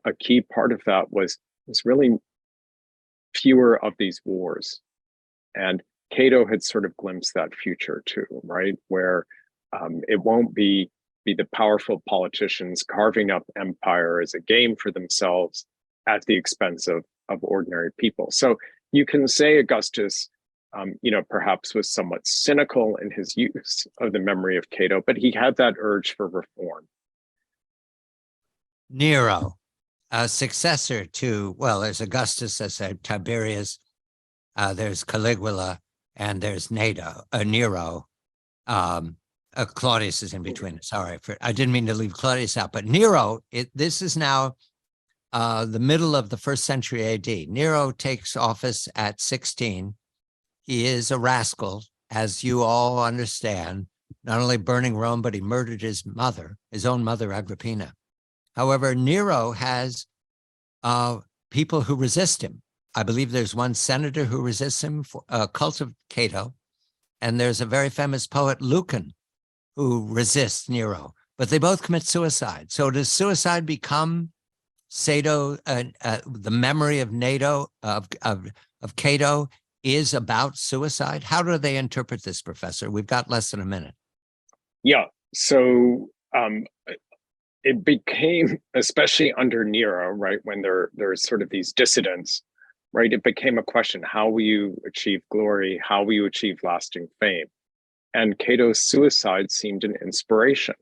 a key part of that was really fewer of these wars. And Cato had sort of glimpsed that future too, right? Where it won't be the powerful politicians carving up empire as a game for themselves at the expense of ordinary people. So you can say Augustus, perhaps was somewhat cynical in his use of the memory of Cato, but he had that urge for reform. Nero, a successor to, well, there's Augustus, there's Tiberius, there's Caligula, and there's Nero. Claudius is in between. Sorry, I didn't mean to leave Claudius out, but Nero, this is now the middle of the 1st century AD. Nero takes office at 16. He is a rascal, as you all understand, not only burning Rome, but he murdered his own mother, Agrippina. However, Nero has people who resist him. I believe there's one senator who resists him for a cult of Cato, and there's a very famous poet, Lucan, who resists Nero, but they both commit suicide. So does suicide become Cato, the memory of Cato is about suicide? How do they interpret this, Professor? We've got less than a minute. Yeah, so it became, especially under Nero, right, when there's sort of these dissidents, right, it became a question, how will you achieve glory? How will you achieve lasting fame? And Cato's suicide seemed an inspiration,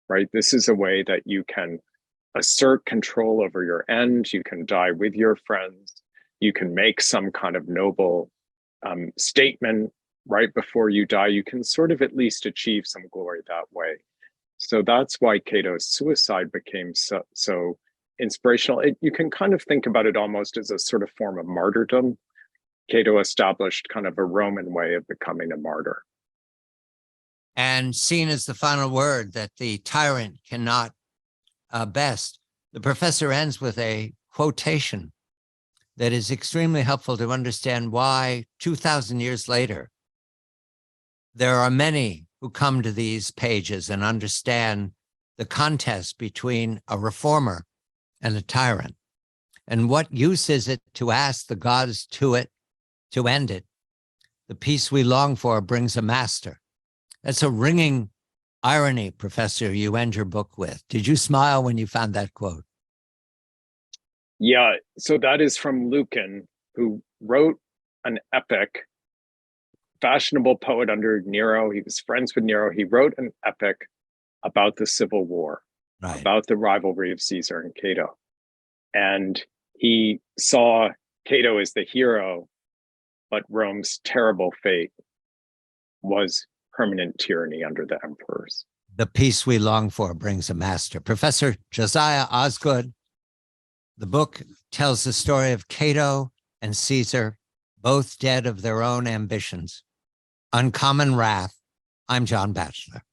right? This is a way that you can assert control over your end. You can die with your friends. You can make some kind of noble statement right before you die. You can sort of at least achieve some glory that way. So that's why Cato's suicide became so inspirational. You can kind of think about it almost as a sort of form of martyrdom. Cato established kind of a Roman way of becoming a martyr. And seen as the final word that the tyrant cannot best. The professor ends with a quotation that is extremely helpful to understand why 2,000 years later, there are many who come to these pages and understand the contest between a reformer and a tyrant. And what use is it to ask the gods to end it? The peace we long for brings a master. That's a ringing irony, Professor, you end your book with. Did you smile when you found that quote? Yeah, so that is from Lucan, who wrote an epic, fashionable poet under Nero. He was friends with Nero. He wrote an epic about the civil war, right, about the rivalry of Caesar and Cato. And he saw Cato as the hero, but Rome's terrible fate was permanent tyranny under the emperors. The peace we long for brings a master. Professor Josiah Osgood, the book tells the story of Cato and Caesar, both dead of their own ambitions. Uncommon Wrath. I'm John Batchelor.